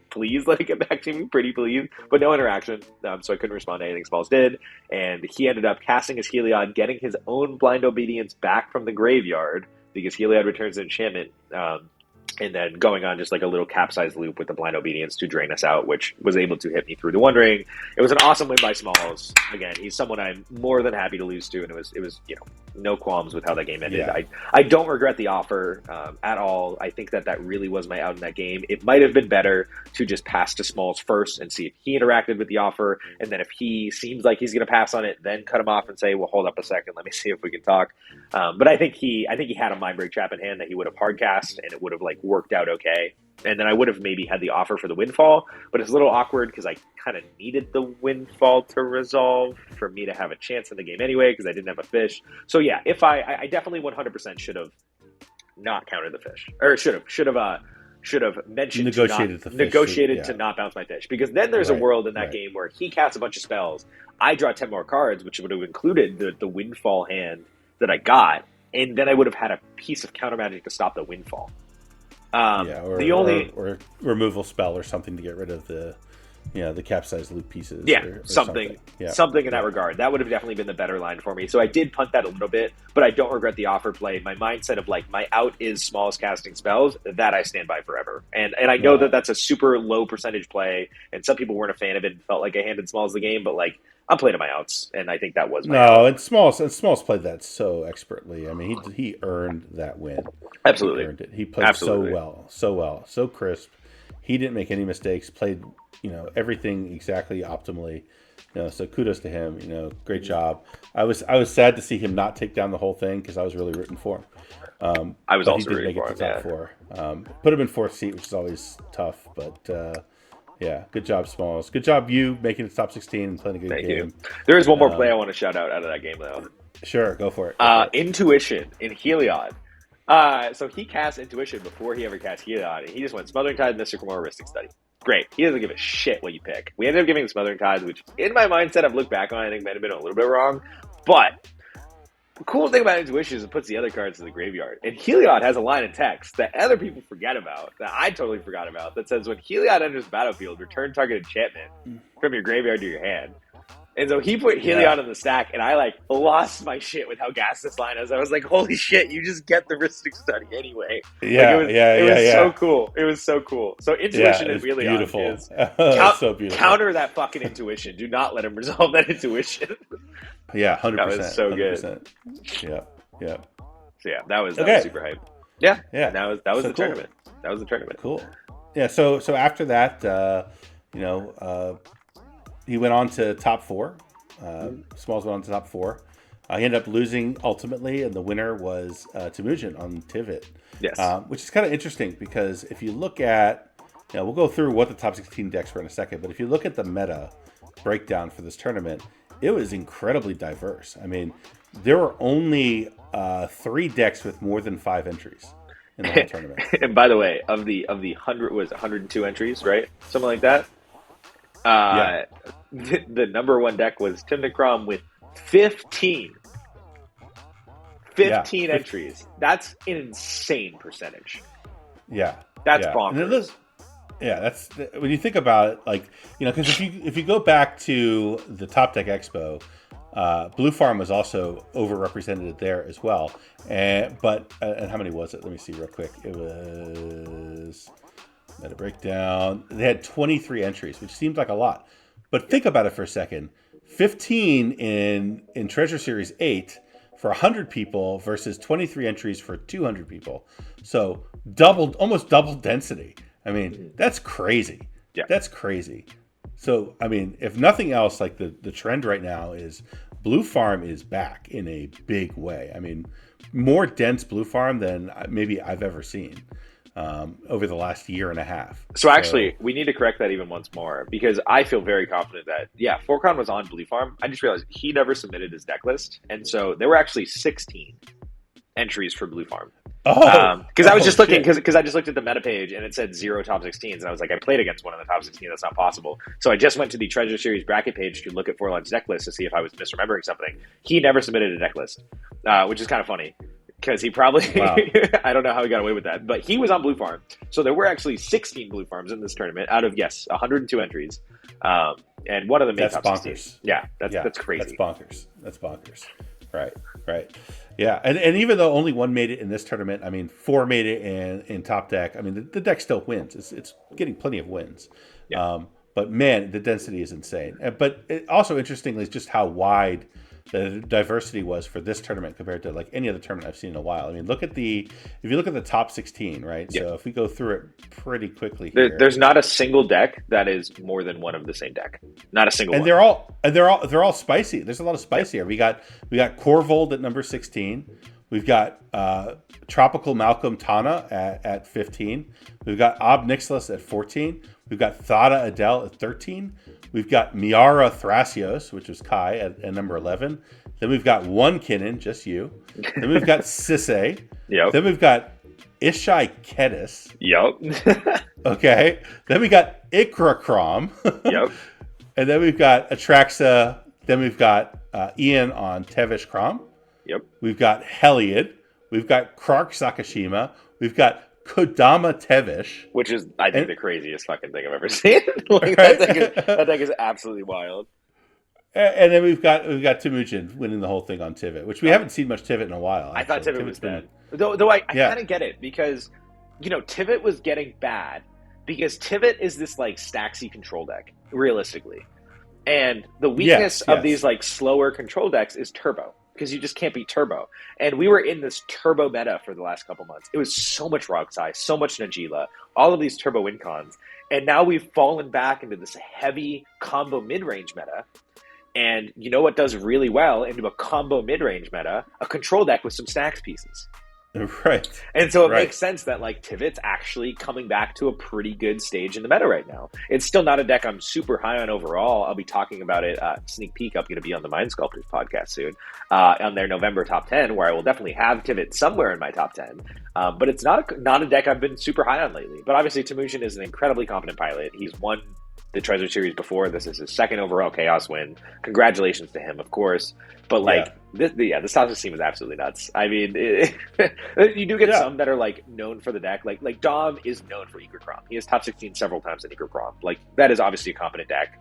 A: please let it get back to me, pretty please. But no interaction, so I couldn't respond to anything Smalls did. And he ended up casting his Heliod, getting his own Blind Obedience back from the graveyard because Heliod returns an enchantment, and then going on just like a little capsized loop with the Blind Obedience to drain us out, which was able to hit me through the Wandering. It was an awesome win by Smalls. Again, he's someone I'm more than happy to lose to, and it was no qualms with how that game ended. Yeah. I don't regret the offer at all. I think that really was my out in that game. It might have been better to just pass to Smalls first and see if he interacted with the offer, and then if he seems like he's going to pass on it, then cut him off and say, well, hold up a second, let me see if we can talk. But I think he had a Mindbreak Trap in hand that he would have hard cast, and it would have like worked out okay. And then I would have maybe had the offer for the windfall, but it's a little awkward because I kind of needed the windfall to resolve for me to have a chance in the game anyway, because I didn't have a fish. So yeah, if I definitely 100% should have not counted the fish, or should have mentioned negotiated to not bounce my fish, because then there's a world in that game where he casts a bunch of spells, I draw 10 more cards, which would have included the windfall hand that I got, and then I would have had a piece of counter magic to stop the windfall.
B: Or removal spell or something to get rid of the capsized loop pieces.
A: Or something in that regard. That would have definitely been the better line for me. So I did punt that a little bit, but I don't regret the offer play. My mindset of like my out is Smalls casting spells, that I stand by forever. And I know that that's a super low percentage play, and some people weren't a fan of it and felt like I handed Smalls the game, but like I'm playing to my outs, and I think that was my out.
B: And Smalls played that so expertly. I mean, he earned that win.
A: Absolutely.
B: He earned it. He played so well, so crisp. He didn't make any mistakes, played, everything exactly optimally. So kudos to him. Great job. I was sad to see him not take down the whole thing because I was really rooting for him.
A: I was also rooting for him.
B: Top four. Put him in fourth seat, which is always tough, but yeah, good job, Smalls. Good job, you making it top 16 and playing a good game. Thank you.
A: There is one more play I want to shout out of that game, though.
B: Sure, go for it.
A: Intuition in Heliod. So he cast Intuition before he ever cast Heliod, and he just went Smothering Tide, Mystic Remora, Ristic Study. Great. He doesn't give a shit what you pick. We ended up giving him Smothering Tides, which in my mindset I've looked back on, I think might have been a little bit wrong, but cool thing about Intuition is it puts the other cards in the graveyard. And Heliod has a line of text that other people forget about, that I totally forgot about, that says when Heliod enters the battlefield, return target enchantment from your graveyard to your hand. And so he put Heliod in the stack, and I lost my shit with how gassed this line is. I was like, holy shit, you just get the Rhystic Study anyway. It was so cool. It was so cool. So Intuition and Heliod is
B: so beautiful.
A: Counter that fucking Intuition. Do not let him resolve that Intuition.
B: Yeah, 100%.
A: That was so
B: 100%.
A: good.
B: Yeah.
A: So that was super hype. Yeah. That was
B: so
A: the
B: cool.
A: tournament. That was the tournament.
B: Cool. Yeah. So after that, he went on to top 4. Smalls went on to top 4. He ended up losing ultimately, and the winner was Temujin on Tivit.
A: Yes.
B: Which is kind of interesting because if you look at, we'll go through what the top 16 decks were in a second, but if you look at the meta breakdown for this tournament, it was incredibly diverse. I mean, there were only 3 decks with more than 5 entries in the whole tournament.
A: And by the way, of the 102 entries, right? Something like that. The number 1 deck was Timnicrom with 15 entries. That's an insane percentage.
B: Yeah.
A: That's bonkers.
B: That's when you think about it, because if you go back to the Top Deck Expo, Blue Farm was also overrepresented there as well. And how many was it? Let me see real quick. It was meta breakdown. They had 23 entries, which seemed like a lot. But think about it for a second. 15 in Treasure Series 8 for 100 people versus 23 entries for 200 people. So almost double density. I mean, that's crazy.
A: Yeah.
B: That's crazy. So, I mean, if nothing else, the trend right now is Blue Farm is back in a big way. I mean, more dense Blue Farm than maybe I've ever seen over the last year and a half.
A: So actually, we need to correct that even once more, because I feel very confident that, Forcon was on Blue Farm. I just realized he never submitted his deck list. And so there were actually 16 entries for Blue Farm. Because I was just looking, because I just looked at the meta page and it said 0 top 16s, and I was like, I played against one of the top 16. That's not possible. So I just went to the Treasure Series bracket page to look at Forlon's deck list to see if I was misremembering something. He never submitted a deck list, which is kind of funny because he probably I don't know how he got away with that, but he was on Blue Farm. So there were actually 16 Blue Farms in this tournament out of 102 entries, and one of them made top 16. Yeah, that's crazy.
B: That's bonkers. Right. Yeah, and even though only 1 made it in this tournament, I mean, 4 made it in Top Deck. I mean, the deck still wins. It's getting plenty of wins.
A: Yeah.
B: But man, the density is insane. But also interestingly is just how wide the diversity was for this tournament compared to any other tournament I've seen in a while. I mean, if you look at the top 16, right?
A: Yeah.
B: So if we go through it pretty quickly here,
A: there's not a single deck that is more than one of the same deck. Not a single
B: and
A: one.
B: They're all spicy. There's a lot of spice here. We got Corvold at number 16. We've got Tropical Malcolm Tana at 15. We've got Ob Nixilis at 14. We've got Thada Adele at 13. We've got Miara Thrasios, which was Kai, at number 11. Then we've got One Kinnan, just you. Then we've got Sisse.
A: Yep.
B: Then we've got Ishai Kedis.
A: Yep.
B: Okay. Then we got Ikra Krom.
A: Yep.
B: And then we've got Atraxa. Then we've got Ian on Tevish Krom.
A: Yep.
B: We've got Heliod. We've got Krark Sakashima. We've got Kodama Tevish.
A: Which is, I think, the craziest fucking thing I've ever seen. That deck is absolutely wild.
B: And then we've got Temujin winning the whole thing on Tivit, which we haven't seen much Tivit in a while.
A: I thought Tivit was bad. Though I kind of get it, because, Tivit was getting bad because Tivit is this, Staxy control deck, realistically. And the weakness of these, slower control decks is turbo, because you just can't beat turbo. And we were in this turbo meta for the last couple months. It was so much Roxai, so much Najila, all of these turbo win cons. And now we've fallen back into this heavy combo mid-range meta. And you know what does really well into a combo mid-range meta? A control deck with some stacks pieces.
B: Right.
A: And so it makes sense that Tivit's actually coming back to a pretty good stage in the meta right now. It's still not a deck I'm super high on overall. I'll be talking about it, sneak peek, I'm going to be on the Mind Sculptors podcast soon, on their November top 10, where I will definitely have Tivit somewhere in my top 10. But it's not a deck I've been super high on lately. But obviously Temujin is an incredibly competent pilot. He's won the Treasure Series before. This is his second overall Chaos win. Congratulations to him, of course. But This top 16 was absolutely nuts. I mean, you do get some that are like known for the deck. Like Dom is known for Eager Crom. He has top 16 several times in Eager Crom. Like that is obviously a competent deck.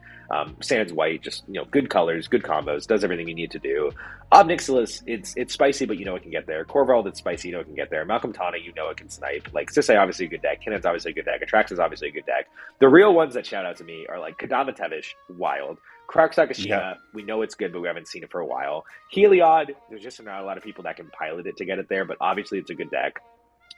A: Sans white, just good colors, good combos, does everything you need to do. Obnixilis, it's spicy, but it can get there. Corvald, it's spicy, it can get there. Malcolm Tana, it can snipe. Like Sisay, obviously a good deck. Kinnon's obviously a good deck. Atrax is obviously a good deck. The real ones that shout out to me are like Kadama Tevish, wild. Krark Sakashima, we know it's good, but we haven't seen it for a while. Heliod, there's just not a lot of people that can pilot it to get it there, but obviously it's a good deck.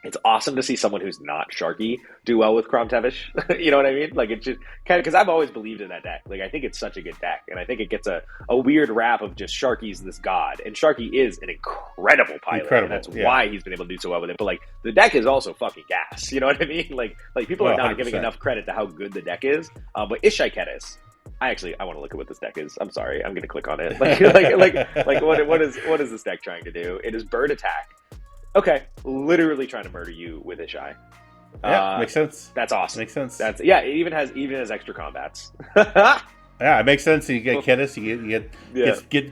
A: It's awesome to see someone who's not Sharky do well with Crom Tevish. You know what I mean? Like, it's just kind of, because I've always believed in that deck. Like, I think it's such a good deck, and I think it gets a weird rap of just Sharky's this god. And Sharky is an incredible pilot, and that's why he's been able to do so well with it. But, like, the deck is also fucking gas. You know what I mean? Like people are not 100%. Giving enough credit to how good the deck is. But Ishai Ketis, I want to look at what this deck is. I'm sorry. I'm going to click on it. What is this deck trying to do? It is bird attack. Okay. Literally trying to murder you with Ishai.
B: Yeah, makes sense.
A: That's awesome.
B: Makes sense.
A: It even has extra combats.
B: Yeah, it makes sense. You get Ketis, you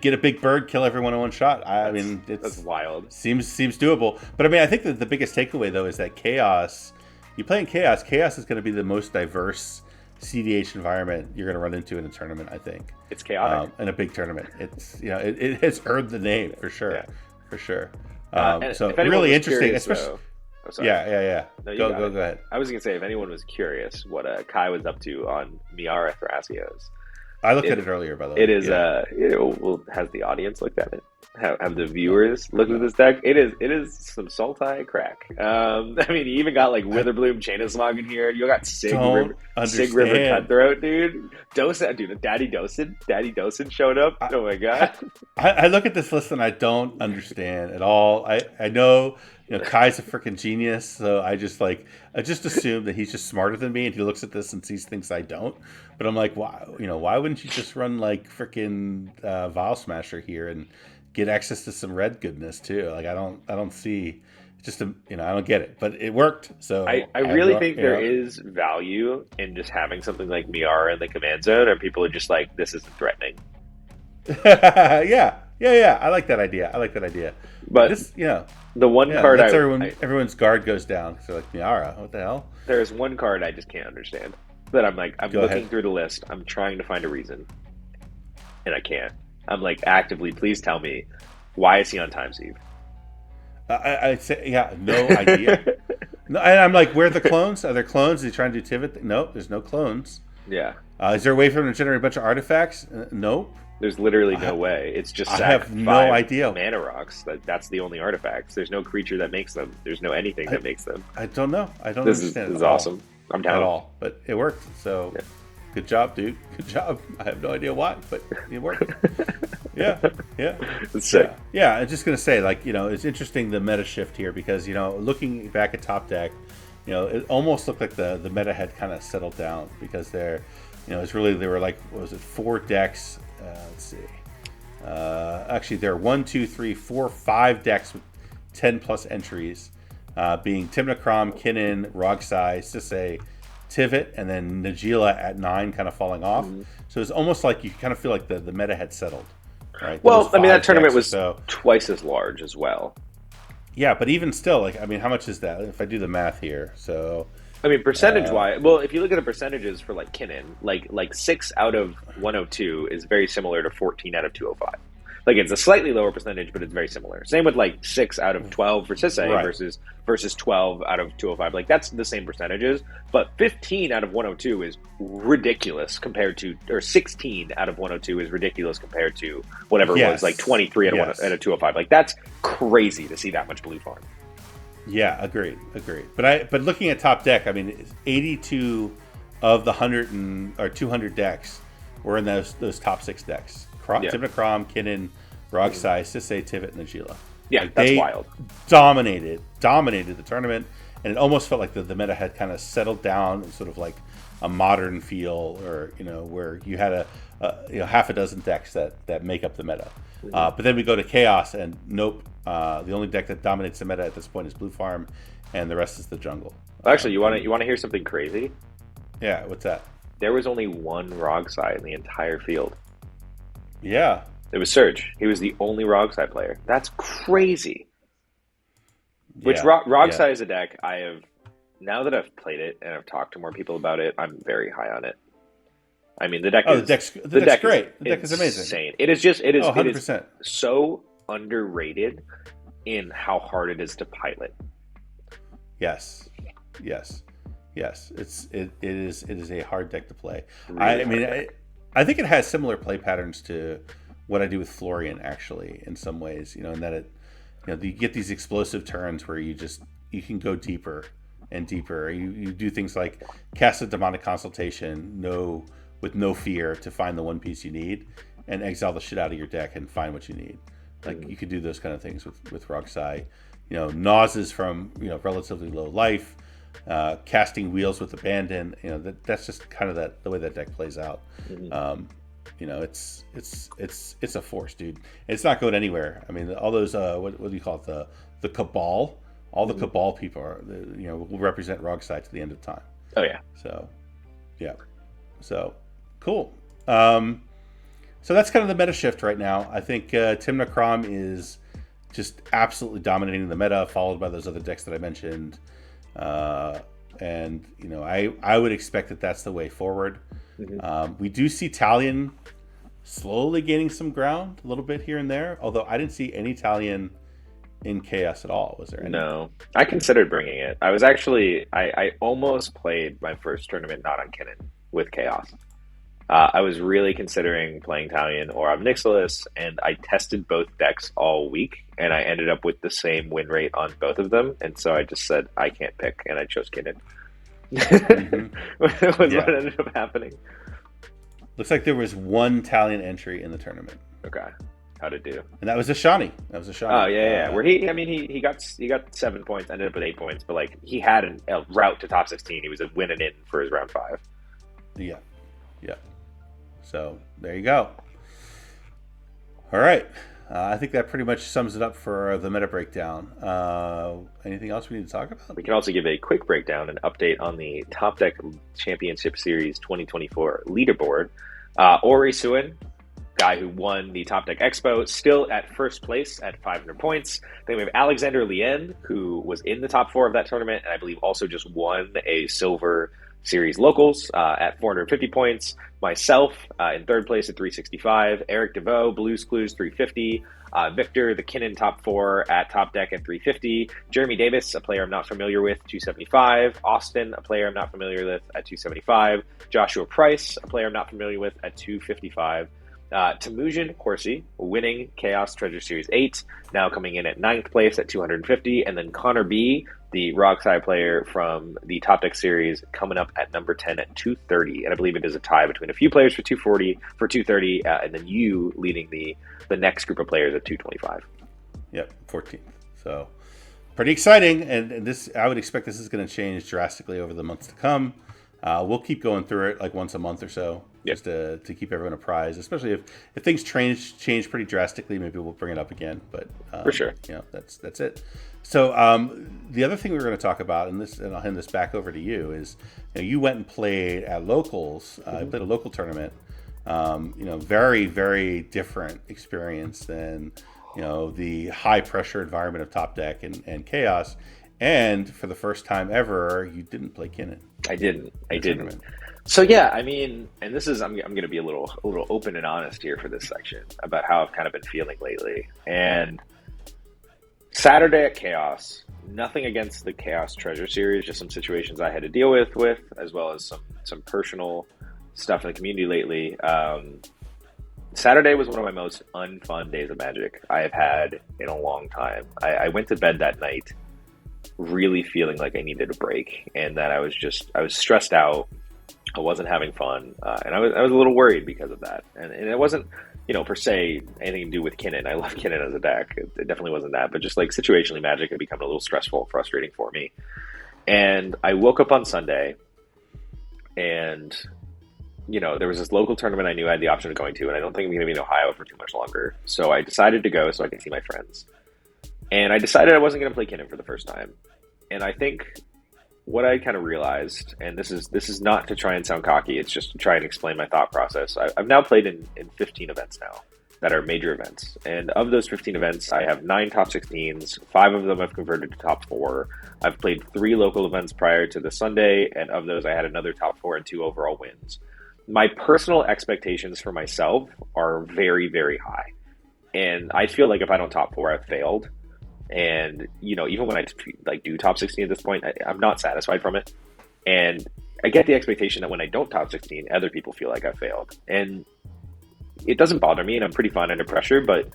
B: get a big bird, kill everyone in one shot. I mean, that's
A: wild.
B: Seems doable. But I mean, I think that the biggest takeaway though is that Ka0s. You play in Ka0s. Ka0s is going to be the most diverse CDH environment you're going to run into in a tournament. I think
A: it's chaotic
B: in a big tournament. It's it has earned the name for sure, for sure. So really interesting, especially. Yeah.
A: No,
B: go ahead.
A: I was gonna say if anyone was curious what Kai was up to on Miara Thrasios.
B: I looked at it earlier, by the way.
A: It is has the audience looked at it? Have the viewers looked at this deck? It is some salty crack. I mean, you even got like Witherbloom, Chainaslog in here. You got Sig River Cutthroat, dude. Daddy Dosen showed up. Oh my god!
B: I look at this list and I don't understand at all. I know. Kai's a freaking genius, so I just assume that he's just smarter than me, and he looks at this and sees things I don't. But I'm like, why wouldn't you just run like freaking Vial Smasher here and get access to some red goodness too? Like I don't see, I don't get it, but it worked. So
A: I really think there is value in just having something like Miara in the command zone, or people are just like, this isn't threatening.
B: Yeah. I like that idea.
A: But
B: this,
A: the one card
B: everyone's guard goes down. So like Miara, what the hell?
A: There's one card I just can't understand. That I'm looking through the list. I'm trying to find a reason, and I can't. I'm like actively. Please tell me, why is he on Time Sieve?
B: I'd say no idea. No, and I'm like, where are the clones? Are there clones? Is he trying to do Tivit? No, there's no clones.
A: Yeah.
B: Is there a way for him to generate a bunch of artifacts? Nope.
A: There's literally no way. It's just
B: I have no idea.
A: Mana rocks. That's the only artifacts. There's no creature that makes them. There's no anything that makes them.
B: I don't know. I don't understand.
A: This is awesome. I'm down
B: at all, but it worked. So good job, dude. Good job. I have no idea why, but it worked. Yeah.
A: It's sick.
B: Yeah. I'm just gonna say, it's interesting the meta shift here because looking back at Topdeck, it almost looked like the meta had kind of settled down because there were like, what was it, 4 decks. Let's see. Actually, there are 1, 2, 3, 4, 5 decks with 10 plus entries, being Timnacrom, Kinnan, Rogsai, Sisay, Tivit, and then Najeela at 9, kind of falling off. Mm-hmm. So it's almost like you kind of feel like the meta had settled. Right?
A: Well, I mean, that tournament was twice as large as well.
B: Yeah, but even still, how much is that? If I do the math here, so.
A: I mean, percentage-wise, well, if you look at the percentages for, Kinnan, like 6 out of 102 is very similar to 14 out of 205. It's a slightly lower percentage, but it's very similar. Same with, 6 out of 12 for Sisay versus 12 out of 205. That's the same percentages, but 15 out of 102 is ridiculous compared to, or 16 out of 102 is ridiculous compared to whatever it was, 23 out of 205. That's crazy to see that much blue farm.
B: Yeah, agreed. But looking at Topdeck, I mean, 82 of the 200 decks were in those top 6 decks. Timnacrom, Kinnan, Rogsai, Sisay, Tivit, and Najeela.
A: Yeah, that's wild.
B: Dominated the tournament, and it almost felt like the meta had kind of settled down in sort of like a modern feel, or where you had a half a dozen decks that make up the meta. Mm-hmm. But then we go to Ka0s, and nope. The only deck that dominates the meta at this point is Blue Farm, and the rest is the jungle.
A: Actually, you want to hear something crazy?
B: Yeah, what's that?
A: There was only one Rogsai in the entire field.
B: Yeah.
A: It was Surge. He was the only Rogsai player. That's crazy. Which Rogsai is a deck I have, now that I've played it and I've talked to more people about it, I'm very high on it. I mean, the deck is...
B: The deck's great. The deck is amazing.
A: It is just... It is
B: 100%.
A: So underrated in how hard it is to pilot.
B: Yes. It is a hard deck to play.
A: Really
B: I think it has similar play patterns to what I do with Florian, actually, in some ways. In that you get these explosive turns where you can go deeper and deeper. You do things like cast a demonic consultation, with no fear, to find the one piece you need, and exile the shit out of your deck and find what you need. Like you could do those kind of things with Rogsai. Nauses from relatively low life, casting wheels with abandon. That's just kind of the way that deck plays out. It's a force, dude. It's not going anywhere. I mean, all those what do you call it, the cabal? All the cabal people will represent Rogsai to the end of time.
A: Oh yeah.
B: So cool. So that's kind of the meta shift right now. I think Tymna Kraum is just absolutely dominating the meta, followed by those other decks that I mentioned. And I would expect that that's the way forward. We do see Talion slowly gaining some ground a little bit here and there, although I didn't see any Talion in Chaos at all. Was there any?
A: No. I considered bringing it. I was actually... I almost played my first tournament not on Kinnan with Chaos. I was really considering playing Talion or Obnixilis, and I tested both decks all week, and I ended up with the same win rate on both of them, and so I just said, I can't pick, and I chose Kinnan. Was what ended up happening.
B: Looks like there was one Talion entry in the tournament.
A: Okay. How'd it do?
B: And that was a Shani.
A: Oh, yeah. Where he got 7 points, ended up with 8 points, but like he had a route to top 16. He was winning in for his round 5.
B: Yeah. So there you go. All right. I think that pretty much sums it up for the meta breakdown. Anything else we need to talk about?
A: We can also give a quick breakdown and update on the Topdeck Championship Series 2024 leaderboard. Ori Suin, guy who won the Topdeck Expo, still at first place at 500 points. Then we have Alexander Lien, who was in the top 4 of that tournament, and I believe also just won a silver series locals at 450 points. Myself in third place at 365. Eric DeVoe, Blues Clues 350. Victor, the Kinnan top 4 at Topdeck at 350. Jeremy Davis, a player I'm not familiar with, 275. Austin, a player I'm not familiar with, at 275. Joshua Price, a player I'm not familiar with, at 255. Temujin Horsey, winning Ka0s Treasure Series 8, now coming in at 9th place at 250, and then Connor B, the Rogsai player from the Topdeck series, coming up at number 10 at 230, and I believe it is a tie between a few players for 230, and then you leading the next group of players at 225.
B: Yep, 14th. So pretty exciting, and this, I would expect this is going to change drastically over the months to come. We'll keep going through it like once a month or so, just to keep everyone apprised, especially if things change pretty drastically. Maybe we'll bring it up again, but
A: for sure,
B: that's it. So the other thing we were going to talk about, and I'll hand this back over to you, is you went and played at locals. You played a local tournament. Very, very different experience than the high pressure environment of Topdeck and Chaos. And for the first time ever, you didn't play Kinnan.
A: I didn't. So yeah, I mean, and this is I'm going to be a little open and honest here for this section about how I've kind of been feeling lately. And Saturday at Chaos, nothing against the Ka0s Treasure Series, just some situations I had to deal with, as well as some personal stuff in the community lately. Saturday was one of my most unfun days of Magic I have had in a long time. I went to bed that night really feeling like I needed a break, and that I was stressed out. I wasn't having fun, and I was a little worried because of that. And it wasn't, per se anything to do with Kinnan. I love Kinnan as a deck. It definitely wasn't that, but just like situationally, Magic had become a little stressful and frustrating for me. And I woke up on Sunday, and there was this local tournament I knew I had the option of going to, and I don't think I'm going to be in Ohio for too much longer. So I decided to go so I could see my friends. And I decided I wasn't going to play Kinnan for the first time. And I think what I kind of realized, and this is not to try and sound cocky, it's just to try and explain my thought process. I've now played in 15 events now. that are major events. And of those 15 events, I have 9 top 16s. 5 of them I've converted to top 4. I've played 3 local events prior to the Sunday, and of those I had another top 4 and 2 overall wins. My personal expectations for myself are very, very high. And I feel like if I don't top 4, I've failed. And, even when I do top 16 at this point, I'm not satisfied from it. And I get the expectation that when I don't top 16, other people feel like I failed. And it doesn't bother me, and I'm pretty fine under pressure, but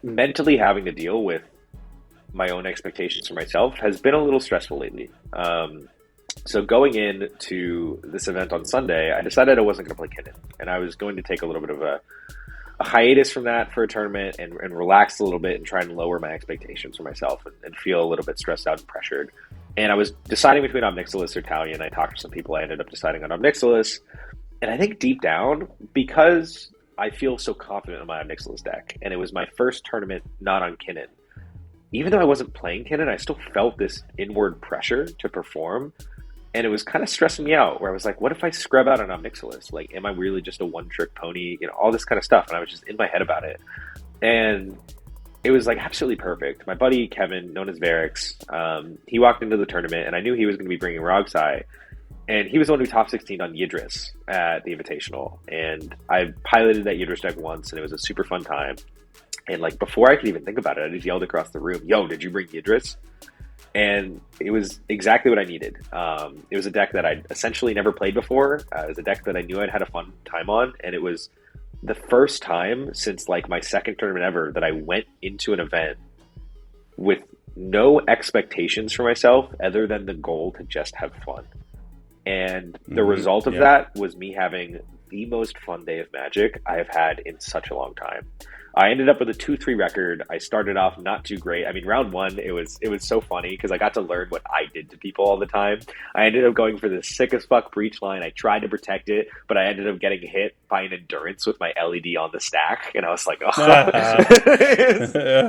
A: mentally having to deal with my own expectations for myself has been a little stressful lately. So going into this event on Sunday, I decided I wasn't going to play Kinnan, and I was going to take a little bit of a hiatus from that for a tournament and relax a little bit and try and lower my expectations for myself and feel a little bit stressed out and pressured. And I was deciding between Omnixilis or Talion. I talked to some people. I ended up deciding on Omnixilis. And I think deep down, because I feel so confident in my Omnixilis deck, and it was my first tournament not on Kinnan, even though I wasn't playing Kinnan, I still felt this inward pressure to perform. And it was kind of stressing me out, where I was like, what if I scrub out an Omnixilis? Like, am I really just a one-trick pony? All this kind of stuff. And I was just in my head about it. And it was like absolutely perfect. My buddy Kevin, known as Varix, he walked into the tournament, and I knew he was going to be bringing Rogsai. And he was the one who top 16 on Yidris at the Invitational. And I piloted that Yidris deck once, and it was a super fun time. And before I could even think about it, I just yelled across the room, "Yo, did you bring Yidris?" And it was exactly what I needed. It was a deck that I'd essentially never played before. It was a deck that I knew I'd had a fun time on. And it was the first time since my second tournament ever that I went into an event with no expectations for myself other than the goal to just have fun. And the result of that was me having the most fun day of Magic I have had in such a long time. I ended up with a 2-3 record. I started off not too great. I mean, round 1, it was so funny because I got to learn what I did to people all the time. I ended up going for the sick as fuck breach line. I tried to protect it, but I ended up getting hit by an endurance with my LED on the stack, and I was like, oh. And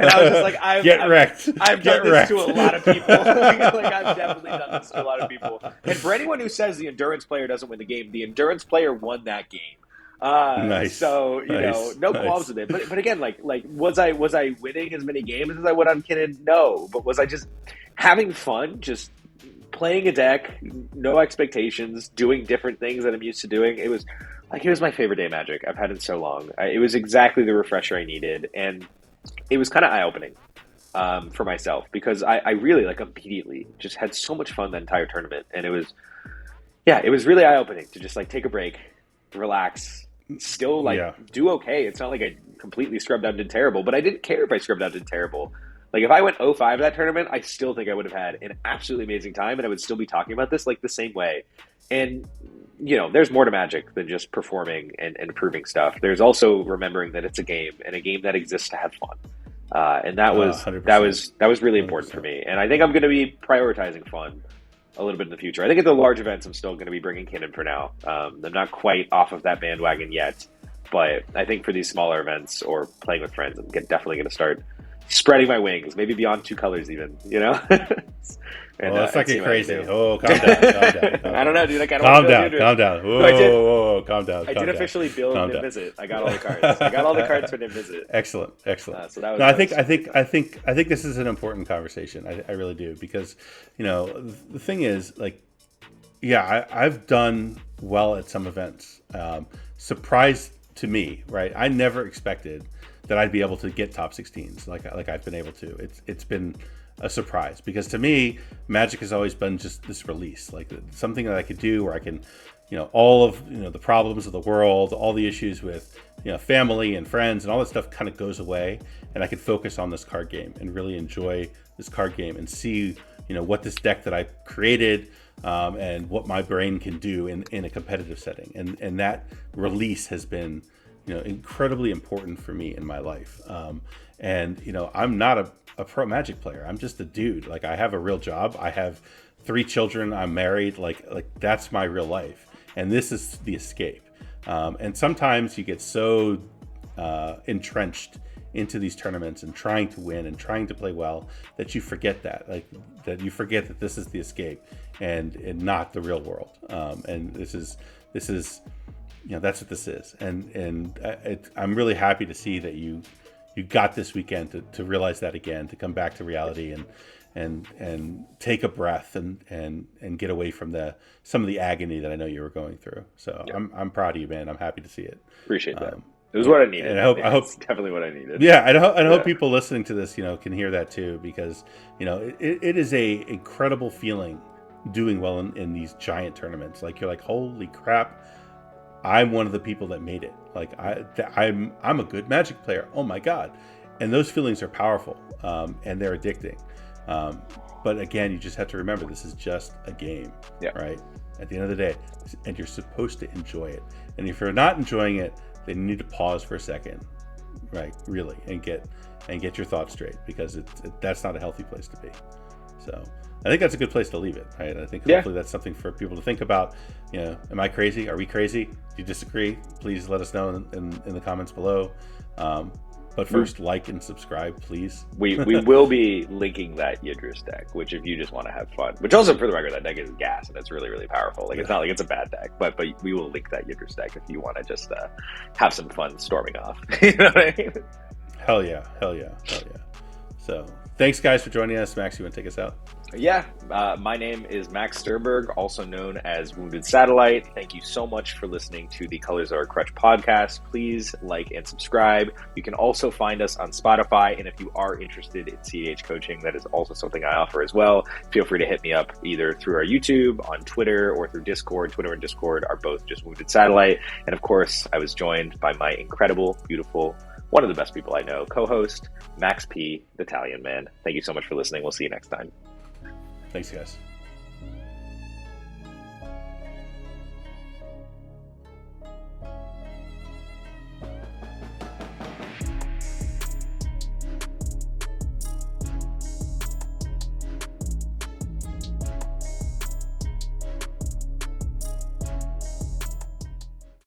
A: I was just like,
B: Get wrecked.
A: I've done this to a lot of people. I've definitely done this to a lot of people. And for anyone who says the endurance player doesn't win the game, the endurance player won that game.
B: Nice.
A: So no qualms with it. But again, was I winning as many games as I would on Kinnan? No. But was I just having fun, just playing a deck, no expectations, doing different things that I'm used to doing? It was my favorite day of Magic I've had in so long. It was exactly the refresher I needed, and it was kind of eye opening for myself because I really immediately just had so much fun that entire tournament, and it was really eye opening to just take a break, relax. Still do okay. It's not like I completely scrubbed out and did terrible, but I didn't care if I scrubbed out and did terrible. If I went 0-5 that tournament, I still think I would have had an absolutely amazing time, and I would still be talking about this the same way. And there's more to Magic than just performing and improving stuff. There's also remembering that it's a game, and a game that exists to have fun. And that was really important 100%. For me. And I think I'm going to be prioritizing fun a little bit in the future. I think at the large events, I'm still going to be bringing Kinnan for now. I'm not quite off of that bandwagon yet, but I think for these smaller events or playing with friends, I'm definitely going to start spreading my wings, maybe beyond 2 colors even, And,
B: let's not get crazy. Oh, calm down.
A: I don't know, dude. I kind of calm
B: down. Whoa, calm down.
A: I did officially build Nim Visit. I got all the cards. I got all the cards for Nim Visit.
B: Excellent.
A: So that was
B: I think this is an important conversation. I really do, because the thing is I've done well at some events. Surprise to me, right? I never expected that I'd be able to get top 16s like I've been able to. It's been a surprise, because to me, Magic has always been just this release, something that I could do where I can, all of the problems of the world, all the issues with family and friends and all that stuff kind of goes away, and I can focus on this card game and really enjoy this card game and see what this deck that I created and what my brain can do in a competitive setting, and that release has been incredibly important for me in my life. And I'm not a pro Magic player. I'm just a dude. I have a real job. I have 3 children. I'm married. That's my real life. And this is the escape. And sometimes you get so entrenched into these tournaments and trying to win and trying to play well that you forget that you forget that this is the escape and not the real world. And this is that's what this is. And I'm really happy to see that you got this weekend to realize that again, to come back to reality and take a breath and get away from some of the agony that I know you were going through. So yeah. I'm proud of you, man. I'm happy to see it.
A: Appreciate that. It was what I needed.
B: And I hope
A: it's definitely what I needed.
B: Yeah, I hope people listening to this, can hear that too, because it is a incredible feeling doing well in these giant tournaments. Like you're like, holy crap, I'm one of the people that made it. Like I'm a good Magic player. Oh my god, and those feelings are powerful, and they're addicting. But again, you just have to remember this is just a game, right? At the end of the day, and you're supposed to enjoy it. And if you're not enjoying it, then you need to pause for a second, right? Really, and get your thoughts straight, because that's not a healthy place to be. So I think that's a good place to leave it, right? I think hopefully that's something for people to think about. Am I crazy? Are we crazy? Do you disagree? Please let us know in the comments below. But first, like and subscribe, please.
A: We will be linking that Yidris deck, which if you just want to have fun, which also for the record, that deck is gas and it's really, really powerful. Like it's not like it's a bad deck, but we will link that Yidris deck if you want to just have some fun storming off. You know what I mean?
B: Hell yeah. So thanks guys for joining us. Max, you want to take us out?
A: Yeah, my name is Max Sternberg, also known as WoundedSatellite. Thank you so much for listening to the Colors of Our Crutch podcast. Please like and subscribe. You can also find us on Spotify, and if you are interested in CEDH coaching, that is also something I offer as well. Feel free to hit me up either through our YouTube, on Twitter, or through Discord. Twitter and Discord are both just WoundedSatellite. And of course, I was joined by my incredible, beautiful, one of the best people I know, co-host, Max P, the Italian man. Thank you so much for listening. We'll see you next time.
B: Thanks, guys.